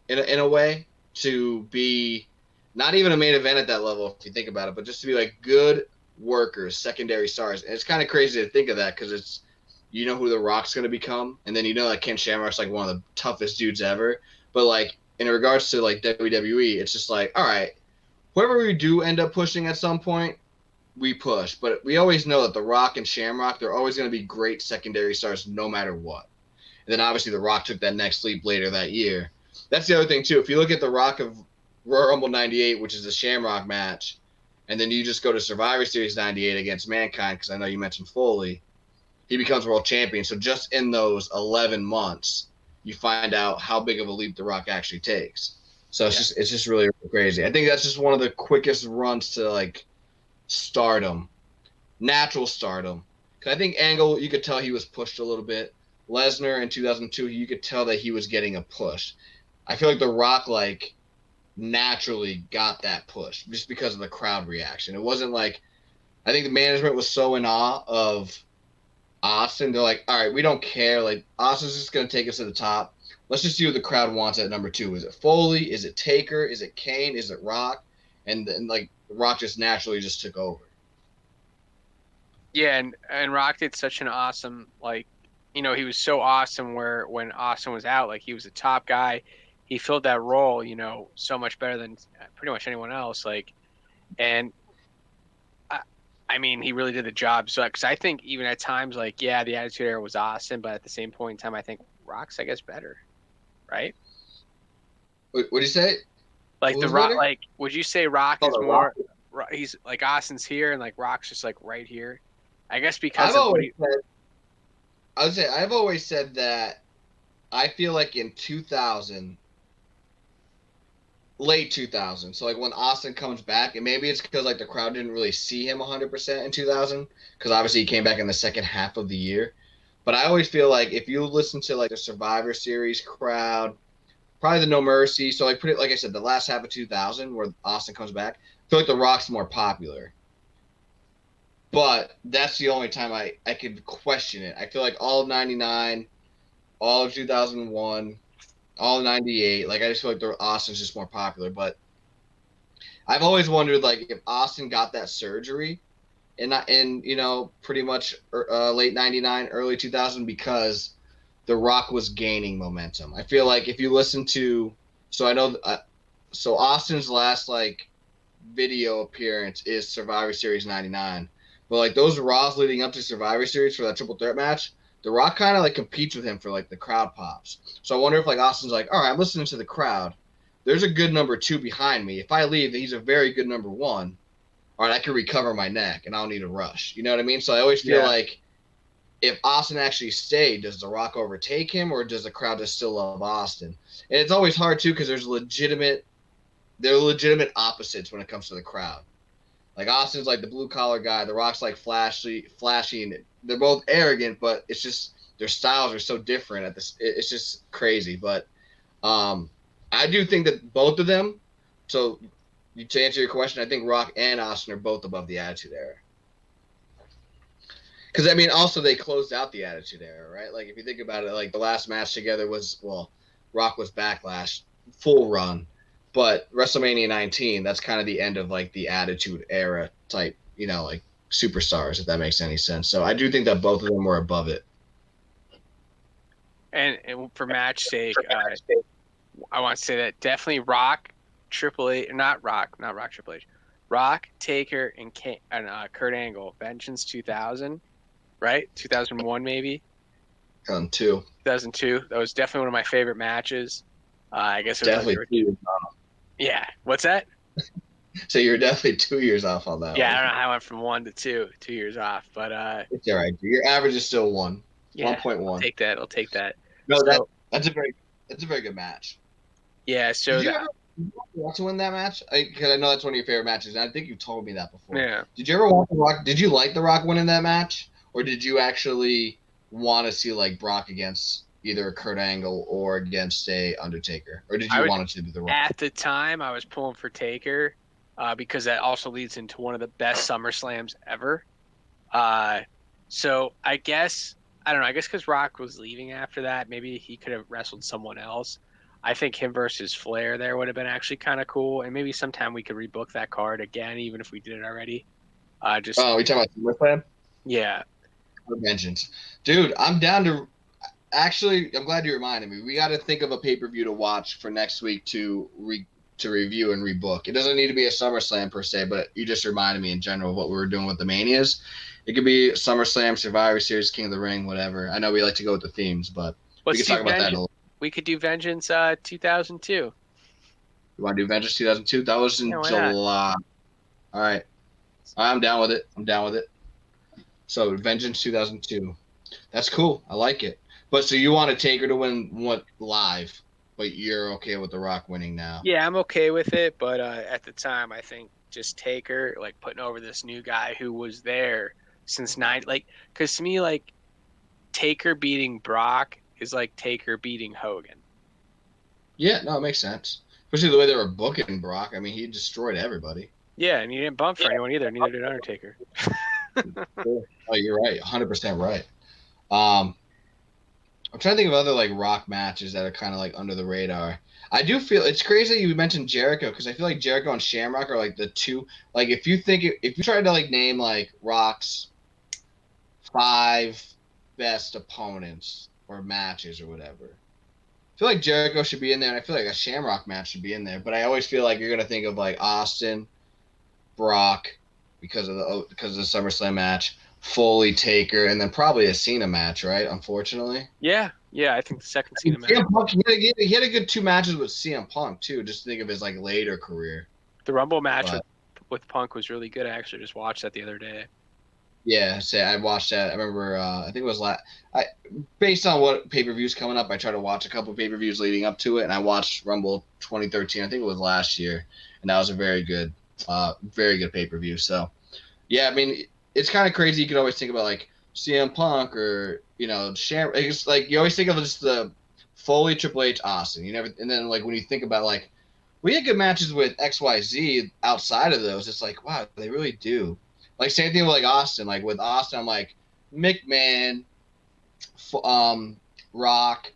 in a way to be not even a main event at that level if you think about it, but just to be like good workers, secondary stars. And it's kind of crazy to think of that because it's you know who The Rock's going to become, and then you know that Ken Shamrock's like one of the toughest dudes ever. But like in regards to like WWE, it's just like all right, whoever we do end up pushing at some point, we push. But we always know that The Rock and Shamrock, they're always going to be great secondary stars no matter what. And then obviously The Rock took that next leap later that year. That's the other thing too. If you look at The Rock of Royal Rumble '98, which is a Shamrock match, and then you just go to Survivor Series '98 against Mankind, because I know you mentioned Foley, he becomes world champion. So just in those 11 months, you find out how big of a leap The Rock actually takes. So it's just really, really crazy. I think that's just one of the quickest runs to like stardom, natural stardom. Because I think Angle, you could tell he was pushed a little bit. Lesnar in 2002, you could tell that he was getting a push. I feel like The Rock like naturally got that push just because of the crowd reaction. It wasn't like I think the management was so in awe of Austin. They're like, all right, we don't care. Like Austin's just gonna take us to the top. Let's just see what the crowd wants at number 2. Is it Foley? Is it Taker? Is it Kane? Is it Rock? And then like Rock just naturally just took over. Yeah, and Rock did such an awesome, like, you know, he was so awesome where when Austin was out, like he was the top guy. He filled that role, you know, so much better than pretty much anyone else. Like, and I mean, he really did the job. So, because I think even at times, like, yeah, the Attitude Era was awesome, but at the same point in time, I think Rock's, I guess, better, right? What do you say? Like Who the was Rock, better? like, would you say Rock Oh, is The more? Rock. He's like Austin's here, and like Rock's just like right here. I guess because I've of what always he. said, I would say I've always said that I feel like in 2000, late 2000, so like when Austin comes back, and maybe it's because like the crowd didn't really see him 100% in 2000, because obviously he came back in the second half of the year. But I always feel like if you listen to like the Survivor Series crowd, probably the No Mercy, so like put it like I said, the last half of 2000 where Austin comes back, I feel like The Rock's more popular. But that's the only time I could question it. I feel like all of '99, all of 2001, all of '98, like I just feel like Austin's just more popular. But I've always wondered like if Austin got that surgery in you know pretty much late '99, early 2000 because The Rock was gaining momentum. I feel like if you listen to, so I know, so Austin's last like video appearance is Survivor Series '99. But like those Raws leading up to Survivor Series for that triple threat match, The Rock kind of like competes with him for like the crowd pops. So I wonder if like Austin's like, all right, I'm listening to the crowd. There's a good number 2 behind me. If I leave, he's a very good number 1. All right, I can recover my neck and I don't need a rush. You know what I mean? So I always feel like if Austin actually stayed, does The Rock overtake him or does the crowd just still love Austin? And it's always hard too because they're legitimate opposites when it comes to the crowd. Like Austin's like the blue collar guy, The Rock's like flashy, and they're both arrogant, but it's just their styles are so different. It's just crazy. But I do think that both of them. So to answer your question, I think Rock and Austin are both above the Attitude Era. Because I mean, also they closed out the Attitude Era, right? Like if you think about it, like the last match together was Rock was Backlash, full run. But WrestleMania 19, that's kind of the end of like the Attitude Era type, you know, like superstars, if that makes any sense. So I do think that both of them were above it. And for match sake, I want to say that definitely Rock, Triple H, not Rock, Triple H, Rock, Taker, and Kurt Angle, Vengeance 2000, right? 2001 maybe. 2. 2002. That was definitely one of my favorite matches. I guess it was Definitely like, 2 years off. yeah. What's that? So you're definitely 2 years off on that Yeah, one. I don't know how I went from 1 to 2, 2 years off, but It's all right. Your average is still 1. yeah, 1.1. I'll take that. No, So that's a very good match. yeah, so Did you that ever want to win that match? Because I know that's one of your favorite matches, and I think you've told me that before. yeah. Did you ever want The Rock? Did you like The Rock winning that match, or did you actually want to see like Brock against either Kurt Angle or against a Undertaker, or did I you was want it to be The Rock? At the time I was pulling for Taker, because that also leads into one of the best SummerSlams ever. So I guess I don't know. I guess because Rock was leaving after that, maybe he could have wrestled someone else. I think him versus Flair there would have been actually kind of cool, and maybe sometime we could rebook that card again, even if we did it already. Just Oh, we talking about SummerSlam yeah, or Vengeance, dude. I'm down to. Actually, I'm glad you reminded me. We got to think of a pay per view to watch for next week to review and rebook. It doesn't need to be a SummerSlam per se, but you just reminded me in general of what we were doing with the Manias. It could be SummerSlam, Survivor Series, King of the Ring, whatever. I know we like to go with the themes, but we let's could do talk about that in a Vengeance. little. We could do Vengeance 2002. You want to do Vengeance 2002? That was Yeah, in why not? July. All right. I'm down with it. I'm down with it. So Vengeance 2002. That's cool. I like it. But so you want to take her to win what live, but you're okay with The Rock winning now. Yeah, I'm okay with it, but at the time, I think just Taker, like putting over this new guy who was there since like, because to me, like Taker beating Brock is like Taker beating Hogan. Yeah, no, it makes sense. Especially the way they were booking Brock. I mean, he destroyed everybody. Yeah, and he didn't bump for anyone either. Neither did Undertaker. Oh, you're right. 100% right. Um, I'm trying to think of other like Rock matches that are kind of like under the radar. I do feel it's crazy you mentioned Jericho because I feel like Jericho and Shamrock are like the two. Like if you tried to like name like Rock's 5 best opponents or matches or whatever, I feel like Jericho should be in there, and I feel like a Shamrock match should be in there. But I always feel like you're gonna think of like Austin, Brock, because of the SummerSlam match, Foley, Taker, and then probably a Cena match, right? Unfortunately. Yeah, I think the second Cena match. CM Punk, he had a good 2 matches with CM Punk too. Just think of his like later career. The Rumble match But, with Punk was really good. I actually just watched that the other day. yeah, say I watched that. I remember. I think it was based on what pay-per-views coming up. I tried to watch a couple pay-per-views leading up to it, and I watched Rumble 2013. I think it was last year, and that was a very good pay-per-view. So, yeah, I mean, it's kind of crazy. You could always think about like CM Punk or It's like you always think of just the Foley, Triple H, Austin. You never, and then like when you think about like we had good matches with XYZ outside of those, it's like wow, they really do. Like same thing with like Austin. Like with Austin, I'm like McMahon, Rock,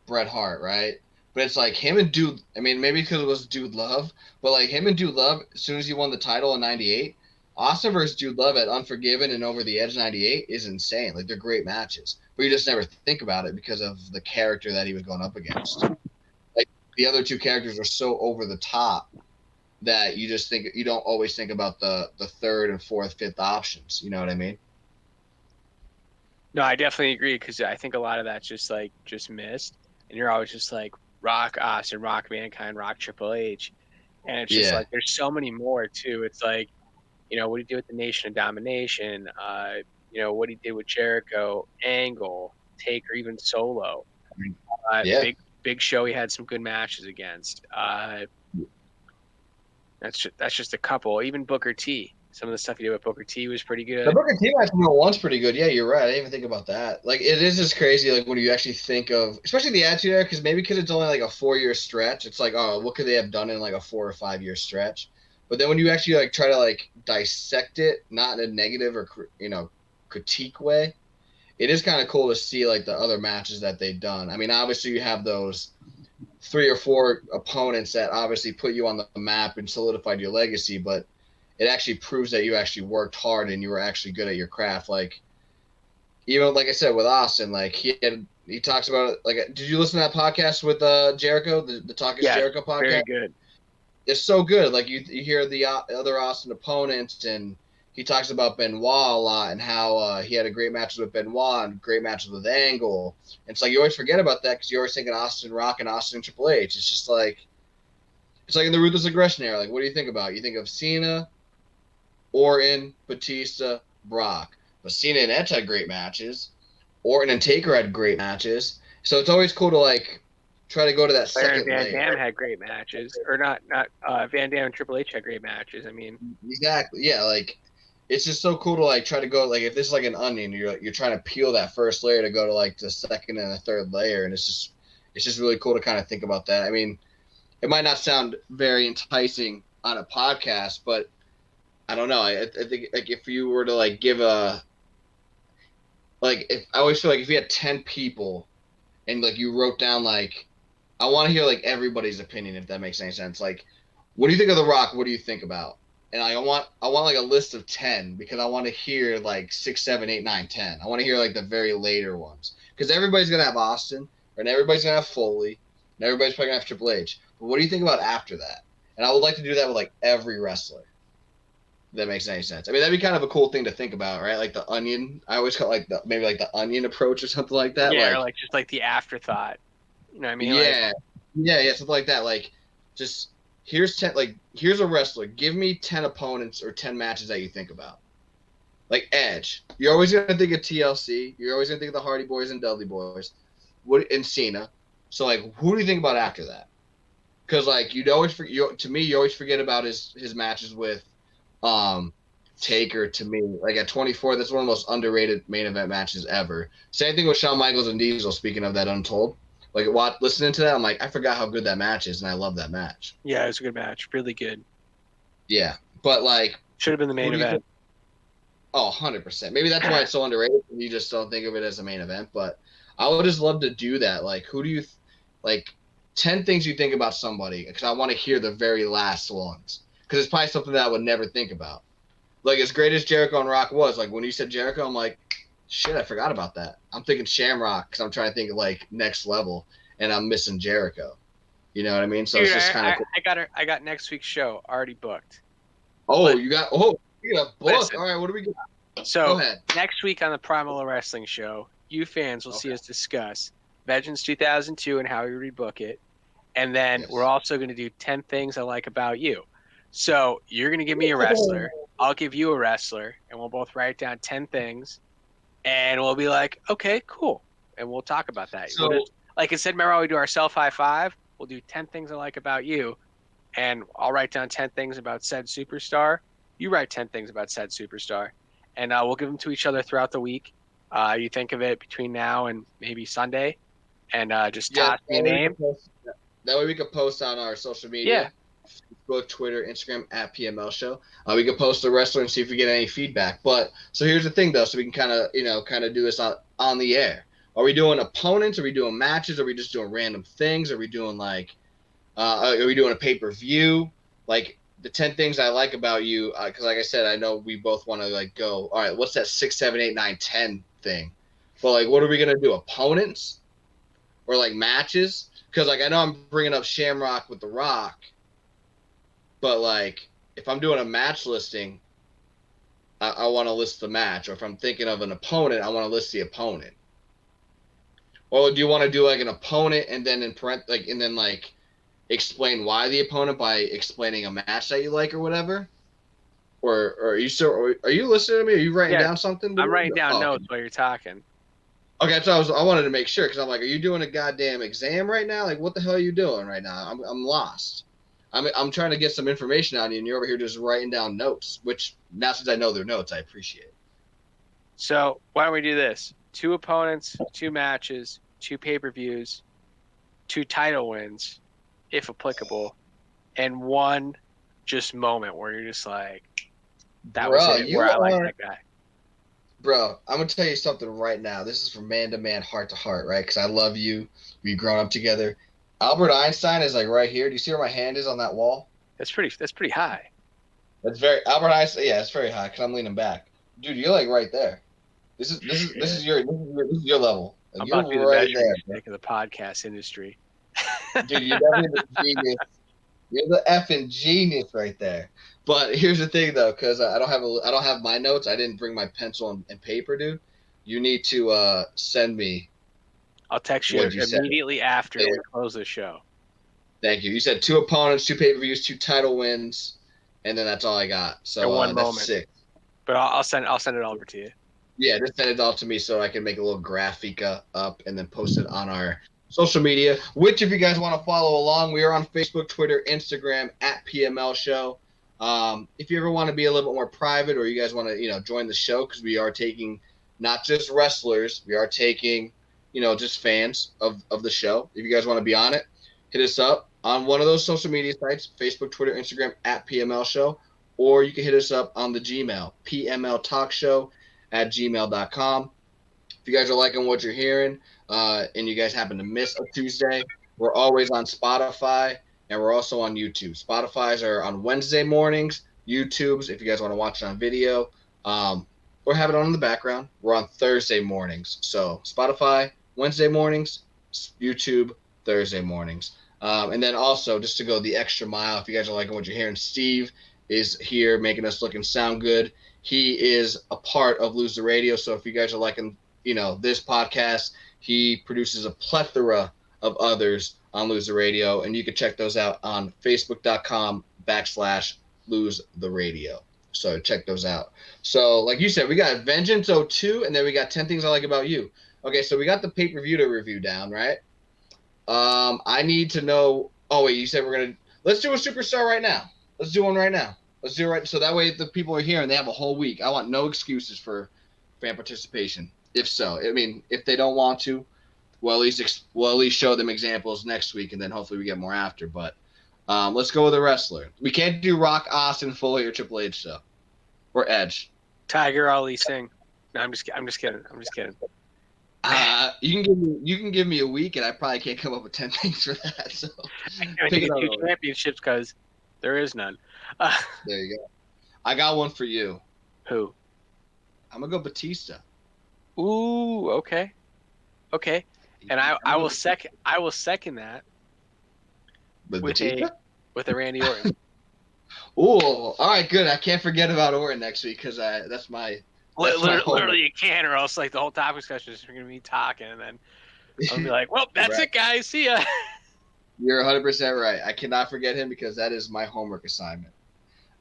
Bret Hart, right? But it's like him and Dude. I mean, maybe because it was Dude Love, but like him and Dude Love, as soon as he won the title in '98, Austin versus Dude Love at Unforgiven and Over the Edge '98 is insane. Like they're great matches, but you just never think about it because of the character that he was going up against. Like the other 2 characters are so over the top that you just think you don't always think about the 3rd and 4th, 5th options. You know what I mean? No, I definitely agree because I think a lot of that's just missed, and you're always just like Rock Austin, Rock Mankind, Rock Triple H, and it's just like there's so many more too. It's like what he did with the Nation of Domination, what he did with Jericho, Angle, Taker, even Solo. Yeah. Big Show, he had some good matches against. That's just a couple. Even Booker T. Some of the stuff he did with Booker T was pretty good. The Booker T match one's pretty good. Yeah, you're right. I didn't even think about that. Like, it is just crazy. Like when you actually think of, especially the Attitude Era, because it's only like a 4-year stretch. It's like, oh, what could they have done in like a 4 or 5-year stretch? But then when you actually like try to like dissect it, not in a negative or critique way, it is kind of cool to see like the other matches that they've done. I mean, obviously you have those 3 or 4 opponents that obviously put you on the map and solidified your legacy, but it actually proves that you actually worked hard and you were actually good at your craft. Like, even like I said with Austin, like he talks about it. Like, did you listen to that podcast with Jericho, the Talk is Jericho podcast? Very good. It's so good. Like you hear the other Austin opponents, and he talks about Benoit a lot and how he had a great matches with Benoit and great matches with Angle. And it's like you always forget about that because you're always thinking Austin Rock and Austin Triple H. It's just like it's like in the Ruthless Aggression era. Like, what do you think about? You think of Cena, Orton, Batista, Brock. But Cena and Edge had great matches. Orton and Taker had great matches. So it's always cool to like try to go to that Flair and second Van layer. Dam had great matches, or not Van Dam and Triple H had great matches. I mean, Exactly. Yeah, like it's just so cool to like try to go like if this is like an onion, you're trying to peel that first layer to go to like the second and the third layer, and it's just really cool to kind of think about that. I mean, it might not sound very enticing on a podcast, but I don't know. I think like if you were to like give a like if I always feel like if you had 10 people and like you wrote down like I want to hear like everybody's opinion if that makes any sense. Like, what do you think of The Rock? What do you think about? And like, I want like a list of 10 because I want to hear like 6, 7, 8, 9, 10. I want to hear like the very later ones because everybody's gonna have Austin and everybody's gonna have Foley and everybody's probably gonna have Triple H. But what do you think about after that? And I would like to do that with like every wrestler. If that makes any sense. I mean, that'd be kind of a cool thing to think about, right? Like the onion. I always call it like the maybe like the onion approach or something like that. yeah, Like, or like just like the afterthought. You know what I mean? yeah, yeah, something like that. Like, just here's 10. Like, here's a wrestler. Give me 10 opponents or 10 matches that you think about. Like Edge, you're always gonna think of TLC. You're always gonna think of the Hardy Boys and Dudley Boys, and Cena. So like, who do you think about after that? Because like you always forget about his matches with, Taker. To me, like at 24, that's one of the most underrated main event matches ever. Same thing with Shawn Michaels and Diesel. Speaking of that Untold. Like listening to that, I'm like, I forgot how good that match is, and I love that match. Yeah, it was a good match, really good. Yeah, but like, Should have been the main event. Oh, 100%. Maybe that's why it's so underrated. You just don't think of it as a main event. But I would just love to do that. Like, who do you like? 10 things you think about somebody, because I want to hear the very last ones. Because it's probably something that I would never think about. Like as great as Jericho and Rock was, like when you said Jericho, I'm like, shit, I forgot about that. I'm thinking Shamrock because I'm trying to think of like next level, and I'm missing Jericho. You know what I mean? So Dude, it's just kind of. Cool. I got next week's show already booked. Oh, you got book. Listen. All right, what do we got? So Go ahead. next week on the Primal Wrestling Show, you fans will see us discuss Vengeance 2002 and how we rebook it, and then we're also going to do 10 things I like about you. So you're going to give me a wrestler, I'll give you a wrestler, and we'll both write down 10 things, and we'll be like, okay, cool, and we'll talk about that. So, like I said, remember how we do our self high five? We'll do 10 things I like about you, and I'll write down 10 things about said superstar. You write 10 things about said superstar, and we'll give them to each other throughout the week. You think of it between now and maybe Sunday, and just toss me a name. That way we could post on our social media. Facebook, Twitter, Instagram at PML Show. We could post the wrestler and see if we get any feedback. But so here's the thing though, so we can kind of do this on the air. Are we doing opponents? Are we doing matches? Are we just doing random things? Are we doing like are we doing a pay-per-view? Like the 10 things I like about you, because like I said, I know we both want to like go, all right, what's that 6, 7, 8, 9, 10 thing? But like what are we gonna do? Opponents? Or like matches? Because like I know I'm bringing up Shamrock with The Rock. But, like, if I'm doing a match listing, I want to list the match. Or if I'm thinking of an opponent, I want to list the opponent. Or do you want to do, like, an opponent and then explain why the opponent by explaining a match that you like or whatever? Or are you listening to me? Are you writing down something? I'm writing down notes while you're talking. Okay, so I wanted to make sure because I'm like, are you doing a goddamn exam right now? Like, what the hell are you doing right now? I'm lost. I'm trying to get some information out of you, and you're over here just writing down notes, which now since I know their notes, I appreciate. So why don't we do this? 2 opponents, 2 matches, 2 pay-per-views, 2 title wins, if applicable, and 1 just moment where you're just like, that was it, where I like that guy. Bro, I'm going to tell you something right now. This is from man to man, heart to heart, right? Because I love you. We've grown up together. Albert Einstein is like right here. Do you see where my hand is on that wall? That's pretty high. That's very Albert Einstein. Yeah, it's very high because I'm leaning back. Dude, you're like right there. This is your level. Like, I'm about to be the measuring stick of the podcast industry. Dude, you're definitely the genius. You're the effing genius right there. But here's the thing though, because I don't have my notes. I didn't bring my pencil and paper, dude. You need to send me. I'll text you immediately after we close the show. Thank you. You said 2 opponents, 2 pay-per-views, 2 title wins, and then that's all I got. So one that's moment. 6. But I'll send it over to you. Yeah, just send it all to me so I can make a little graphica up and then post it on our social media. Which, if you guys want to follow along, we are on Facebook, Twitter, Instagram at PML Show. If you ever want to be a little bit more private, or you guys want to, join the show, because we are taking not just wrestlers, we are taking, just fans of the show. If you guys want to be on it, hit us up on one of those social media sites: Facebook, Twitter, Instagram at PML Show, or you can hit us up on the Gmail, PML Talk Show at gmail.com. If you guys are liking what you're hearing, and you guys happen to miss a Tuesday, we're always on Spotify, and we're also on YouTube. Spotify's are on Wednesday mornings. YouTube's, if you guys want to watch it on video, or have it on in the background, we're on Thursday mornings. So Spotify, Wednesday mornings, YouTube, Thursday mornings. And then also, just to go the extra mile, if you guys are liking what you're hearing, Steve is here making us look and sound good. He is a part of Lose the Radio. So if you guys are liking, this podcast, he produces a plethora of others on Lose the Radio, and you can check those out on Facebook.com/Lose the Radio. So check those out. So like you said, we got Vengeance 02, and then we got 10 Things I Like About You. Okay, so we got the pay-per-view to review down, right? I need to know. Oh wait, you said let's do a superstar right now. Let's do one right now. Let's do it right. So that way the people are here and they have a whole week. I want no excuses for fan participation. If so, I mean, if they don't want to, we'll at least show them examples next week, and then hopefully we get more after. But let's go with a wrestler. We can't do Rock, Austin, Foley, or Triple H though, or Edge. Tiger Ali Singh. No, I'm just kidding. You can give me a week, and I probably can't come up with 10 things for that. So I can get 2 championships because there is none. There you go. I got one for you. Who? I'm gonna go Batista. Ooh, okay. And I will second that With with Batista? with a Randy Orton. Ooh, all right, good. I can't forget about Orton next week because that's my. Literally, you can, or else like the whole topic discussion is going to be talking, and then I'll be like, "Well, that's Right. it, guys. See ya." You're 100% right. I cannot forget him because that is my homework assignment.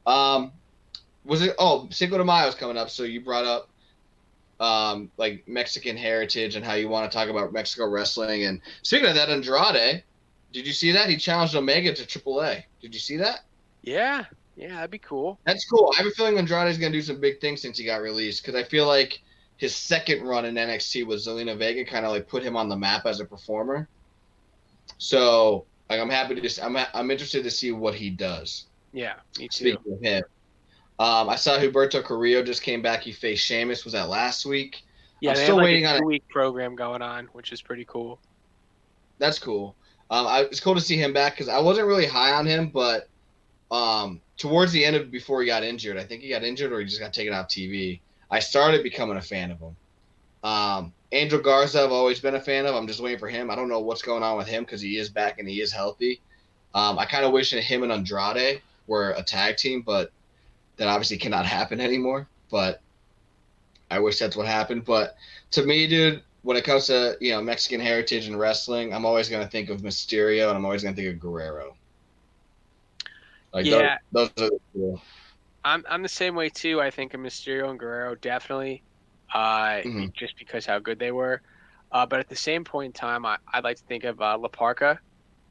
Was it? Oh, Cinco de Mayo is coming up, so you brought up like Mexican heritage and how you want to talk about Mexico wrestling. And speaking of that, Andrade, did you see that? He challenged Omega to AAA. Did you see that? Yeah, that'd be cool. That's cool. I have a feeling Andrade's going to do some big things since he got released, because I feel like his second run in NXT with Zelina Vega kind of like put him on the map as a performer. So like I'm interested to see what he does. Yeah, me too. Speaking of him, I saw Humberto Carrillo just came back. He faced Sheamus. Was that last week? Yeah, I'm they still have like waiting a on 2-week program going on, which is pretty cool. That's cool. It's cool to see him back because I wasn't really high on him, but towards the end of before he got injured, I think he got injured or he just got taken off TV. I started becoming a fan of him. Angel Garza, I've always been a fan of. I'm just waiting for him. I don't know what's going on with him because he is back and he is healthy. I kind of wish that him and Andrade were a tag team, but that obviously cannot happen anymore. But I wish that's what happened. But to me, dude, when it comes to Mexican heritage and wrestling, I'm always going to think of Mysterio and I'm always going to think of Guerrero. Like yeah, those are cool. I'm the same way too. I think of Mysterio and Guerrero definitely, just because how good they were. But at the same point in time, I'd like to think of La Parka.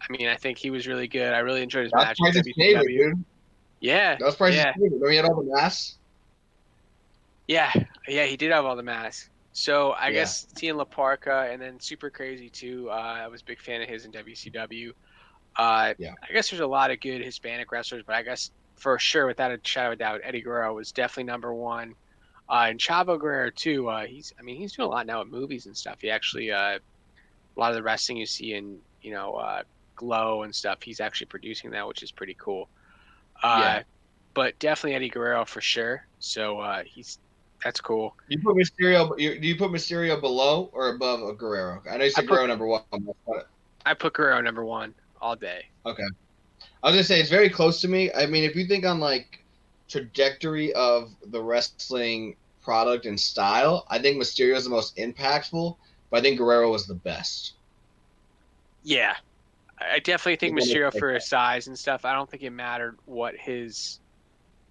I mean, I think he was really good. I really enjoyed his match with Price's favorite, WCW. dude. Yeah, That was Price's favorite. Remember he had all the masks? Yeah, he did have all the masks. So I guess seeing La Parka and then Super Crazy too. I was a big fan of his in WCW. I guess there's a lot of good Hispanic wrestlers, but I guess for sure, without a shadow of a doubt, Eddie Guerrero was definitely number one. And Chavo Guerrero too. He's doing a lot now with movies and stuff. He actually a lot of the wrestling you see in Glow and stuff. He's actually producing that, which is pretty cool. But definitely Eddie Guerrero for sure. So that's cool. Do you put Mysterio below or above a Guerrero? I know you said Guerrero number one. I put Guerrero number one all day. Okay. I was gonna say it's very close to me. I mean, if you think on like trajectory of the wrestling product and style, I think Mysterio is the most impactful, but I think Guerrero was the best. Yeah, I definitely think Mysterio for his size and stuff. I don't think it mattered what his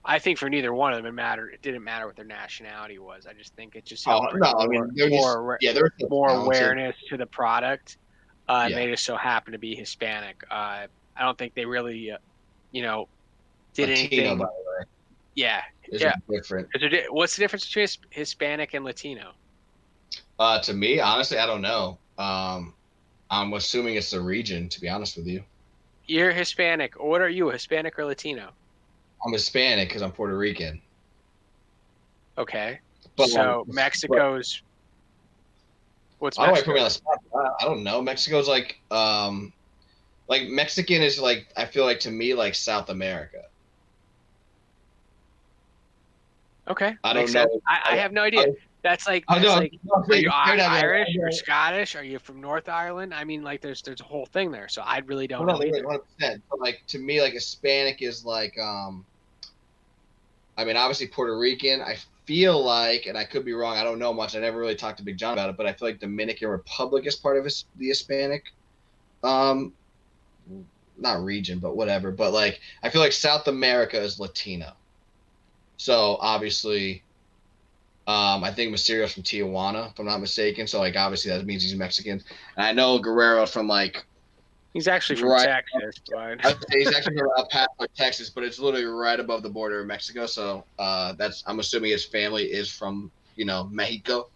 I think for neither one of them it didn't matter what their nationality was. I just think it just Oh helped bring no, I mean they're just they're so more talented. awareness to the product. And Yeah. they just so happen to be Hispanic. I don't think they really, did Latino, anything. by the way, Yeah, is yeah. different. What's the difference between Hispanic and Latino? To me, honestly, I don't know. I'm assuming it's the region. To be honest with you, You're Hispanic. What are you, Hispanic or Latino? I'm Hispanic because I'm Puerto Rican. Okay. But So Mexico's. What's I don't want to put me on Mexico? the spot. I don't know. Mexico's like Mexican is like I feel like to me like South America. Okay, I makes don't sense. know. I have no idea. That's like I know. are you Irish or Scottish? Are you from North Ireland? I mean, like there's a whole thing there. So I really don't know either. 100%. But like to me, like Hispanic is like I mean, obviously Puerto Rican. I feel like, and I could be wrong. I don't know much. I never really talked to Big John about it, but I feel like Dominican Republic is part of the Hispanic, not region, but whatever. But like, I feel like South America is Latino. So obviously, I think Mysterio's from Tijuana, if I'm not mistaken. So like, obviously that means he's Mexican. And I know Guerrero's from like. He's actually from Texas, but He's actually from up past like Texas, but it's literally right above the border of Mexico. So I'm assuming his family is from Mexico.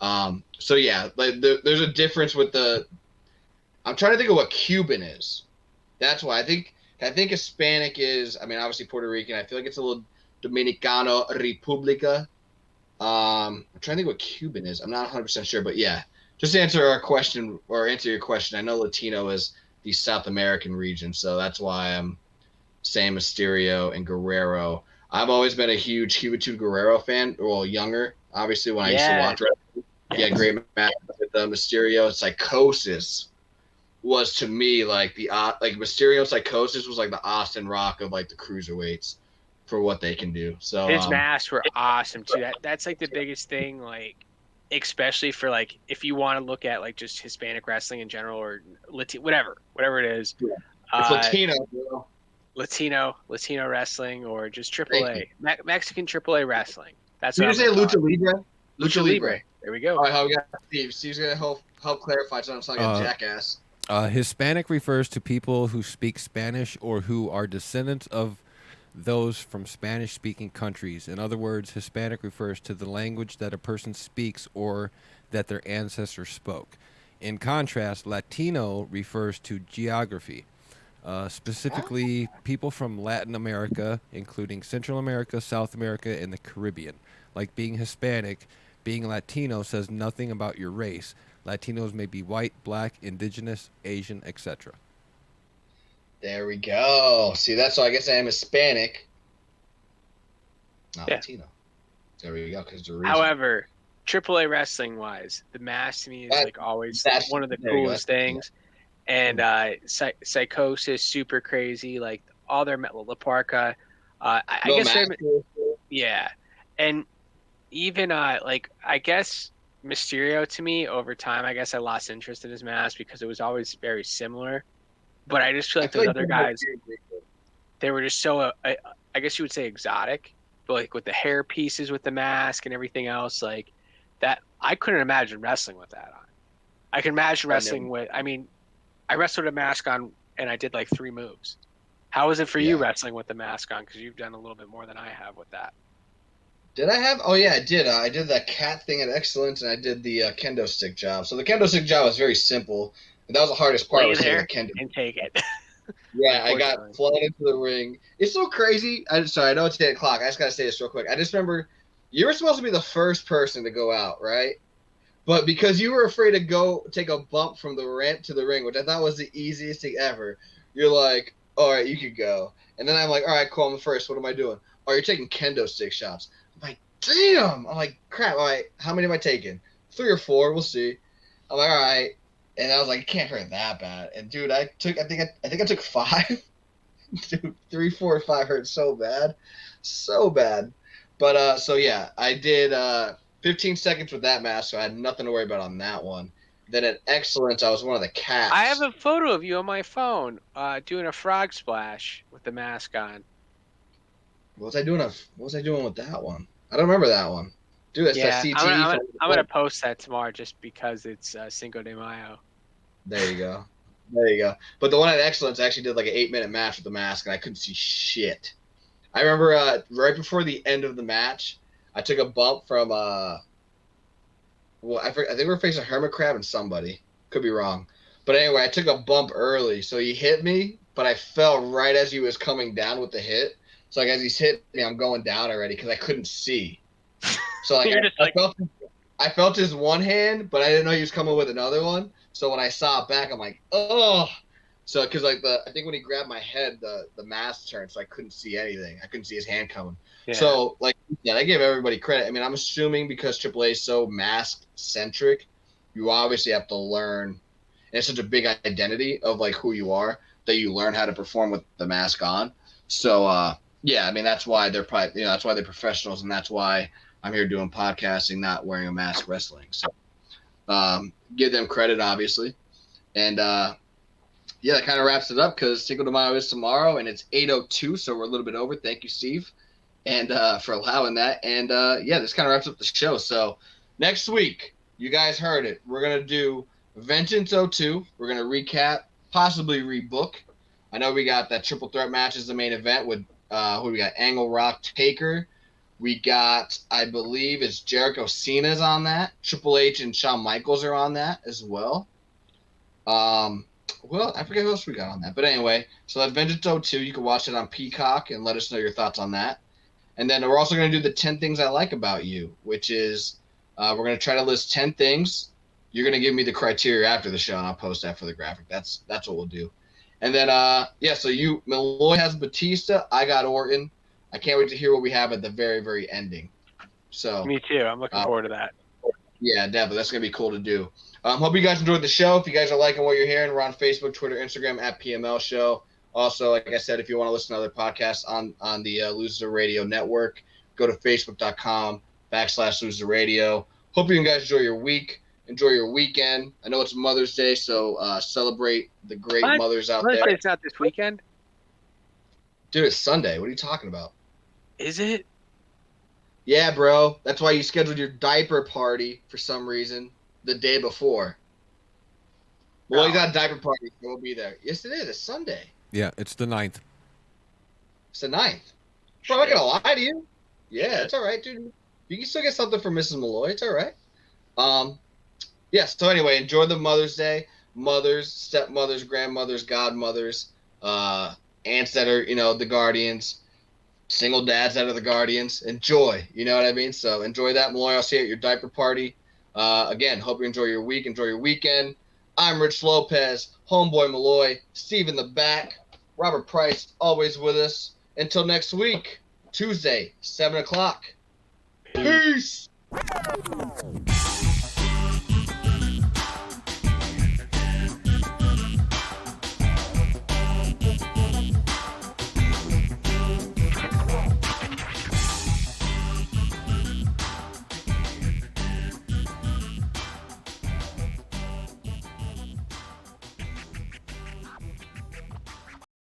So yeah, like there's a difference with I'm trying to think of what Cuban is. That's why I think Hispanic is. I mean, obviously Puerto Rican. I feel like it's a little Dominicano Republica. I'm trying to think what Cuban is. I'm not 100% sure, but yeah. Just to answer our question or answer your question, I know Latino is the South American region, so that's why I'm saying Mysterio and Guerrero. I've always been a huge Juventud Guerrero fan. Well, younger, obviously, when I used to watch wrestling. Yeah, great match with Mysterio. Psychosis was to me like Mysterio Psychosis was like the Austin Rock of like the cruiserweights for what they can do. So his masks were awesome too. That's like the biggest thing, like especially for like if you want to look at like just Hispanic wrestling in general or whatever it is. Yeah. It's Latino, bro. Latino wrestling or just AAA Mexican AAA wrestling. That's what you say. Lucha Libre. Lucha Libre. There we go. All right, we got Steve. Steve's gonna help clarify, so I'm not like a jackass. Hispanic refers to people who speak Spanish or who are descendants of those from Spanish-speaking countries. In other words, Hispanic refers to the language that a person speaks or that their ancestors spoke. In contrast, Latino refers to geography, specifically people from Latin America, including Central America, South America, and the Caribbean. Like being Hispanic, being Latino says nothing about your race. Latinos may be white, black, indigenous, Asian, etc. There we go. See, that's why I guess I am Hispanic, not Latino. There we go. However, AAA wrestling wise, the mask to me is like always one of the coolest things. And Psychosis, super crazy. Like all their La Parka. I guess yeah, and even like I guess Mysterio to me over time, I guess I lost interest in his mask because it was always very similar. But I just feel like those other guys, they were just so, I guess you would say exotic, but like with the hair pieces with the mask and everything else, like that, I couldn't imagine wrestling with that on. I can imagine wrestling with, I mean, I wrestled with a mask on and I did like 3 moves. How was it for you wrestling with the mask on? Because you've done a little bit more than I have with that. Did I have? Oh yeah, I did. I did the cat thing at Excellence, and I did the kendo stick job. So the kendo stick job was very simple. That was the hardest part. Was there the kendo. And take it. Yeah, I got flown into the ring. It's so crazy. Sorry, I know it's 8 o'clock. I just gotta say this real quick. I just remember you were supposed to be the first person to go out, right? But because you were afraid to go take a bump from the ramp to the ring, which I thought was the easiest thing ever, you're like, all right, you could go. And then I'm like, all right, cool, I'm the first. What am I doing? Oh, you're taking kendo stick shots. I'm like, damn. I'm like, crap. All right, how many am I taking? 3 or 4. We'll see. I'm like, all right. And I was like, it can't hurt that bad. And dude, I think I took 5. Dude, 3, 4, 5 hurt so bad. But so yeah, I did 15 seconds with that mask, so I had nothing to worry about on that one. Then at Excellence, I was one of the cats. I have a photo of you on my phone doing a frog splash with the mask on. What was I doing with that one? I don't remember that one. Dude, it's Yeah, that I'm CTE. gonna, I'm gonna post that tomorrow just because it's Cinco de Mayo. There you go. There you go. But the one at Excellence actually did like an 8-minute match with the mask, and I couldn't see shit. I remember right before the end of the match, I took a bump from I think we were facing Hermit Crab and somebody. Could be wrong. But anyway, I took a bump early, so he hit me, but I fell right as he was coming down with the hit. So like as he's hitting me, I'm going down already because I couldn't see. So like, You're just like, I felt his one hand, but I didn't know he was coming with another one. So when I saw it back, I'm like, oh. So because like I think when he grabbed my head, the mask turned, so I couldn't see anything. I couldn't see his hand coming. yeah. So like, yeah, I give everybody credit. I mean, I'm assuming because AAA is so mask centric, you obviously have to learn. And it's such a big identity of like who you are that you learn how to perform with the mask on. So yeah, I mean that's why they're probably that's why they're professionals, and that's why I'm here doing podcasting, not wearing a mask wrestling. So give them credit, obviously. And yeah, that kind of wraps it up because Cinco de Mayo is tomorrow, and it's 8:02, so we're a little bit over. Thank you, Steve, and for allowing that. And yeah, this kind of wraps up the show. So next week, you guys heard it. We're going to do Vengeance 02. We're going to recap, possibly rebook. I know we got that triple threat match as the main event with who we got? Angle, Rock, Taker. We got, I believe it's Jericho Cena's on that. Triple H and Shawn Michaels are on that as well. Well, I forget who else we got on that. But anyway, so that's Vengeance 02. You can watch it on Peacock and let us know your thoughts on that. And then we're also going to do the 10 things I like about you, which is we're going to try to list 10 things. You're going to give me the criteria after the show, and I'll post that for the graphic. That's what we'll do. And then, yeah, so Malloy has Batista. I got Orton. I can't wait to hear what we have at the very, very ending. So Me too. I'm looking forward to that. yeah, definitely. That's going to be cool to do. Hope you guys enjoyed the show. If you guys are liking what you're hearing, we're on Facebook, Twitter, Instagram at PML Show. Also, like I said, if you want to listen to other podcasts on the Loser Radio Network, go to facebook.com/Loser Radio. Hope you guys enjoy your week. Enjoy your weekend. I know it's Mother's Day, so celebrate the great mothers out there. It's not this weekend. Dude, it's Sunday. What are you talking about? Is it? Yeah, bro. That's why you scheduled your diaper party for some reason the day before. Well, you got a diaper party, so we'll be there. Yes, it is. It's Sunday. Yeah, it's the 9th. It's the 9th. Bro, I'm not gonna lie to you. Yeah, it's all right, dude. You can still get something from Mrs. Malloy. It's all right. Yeah, so anyway, enjoy the Mother's Day. Mothers, stepmothers, grandmothers, godmothers, aunts that are, the guardians, single dads that are the guardians. Enjoy, you know what I mean? So enjoy that, Malloy. I'll see you at your diaper party. Again, hope you enjoy your week, enjoy your weekend. I'm Rich Lopez, Homeboy Malloy, Steve in the back, Robert Price always with us. Until next week, Tuesday, 7 o'clock. Peace.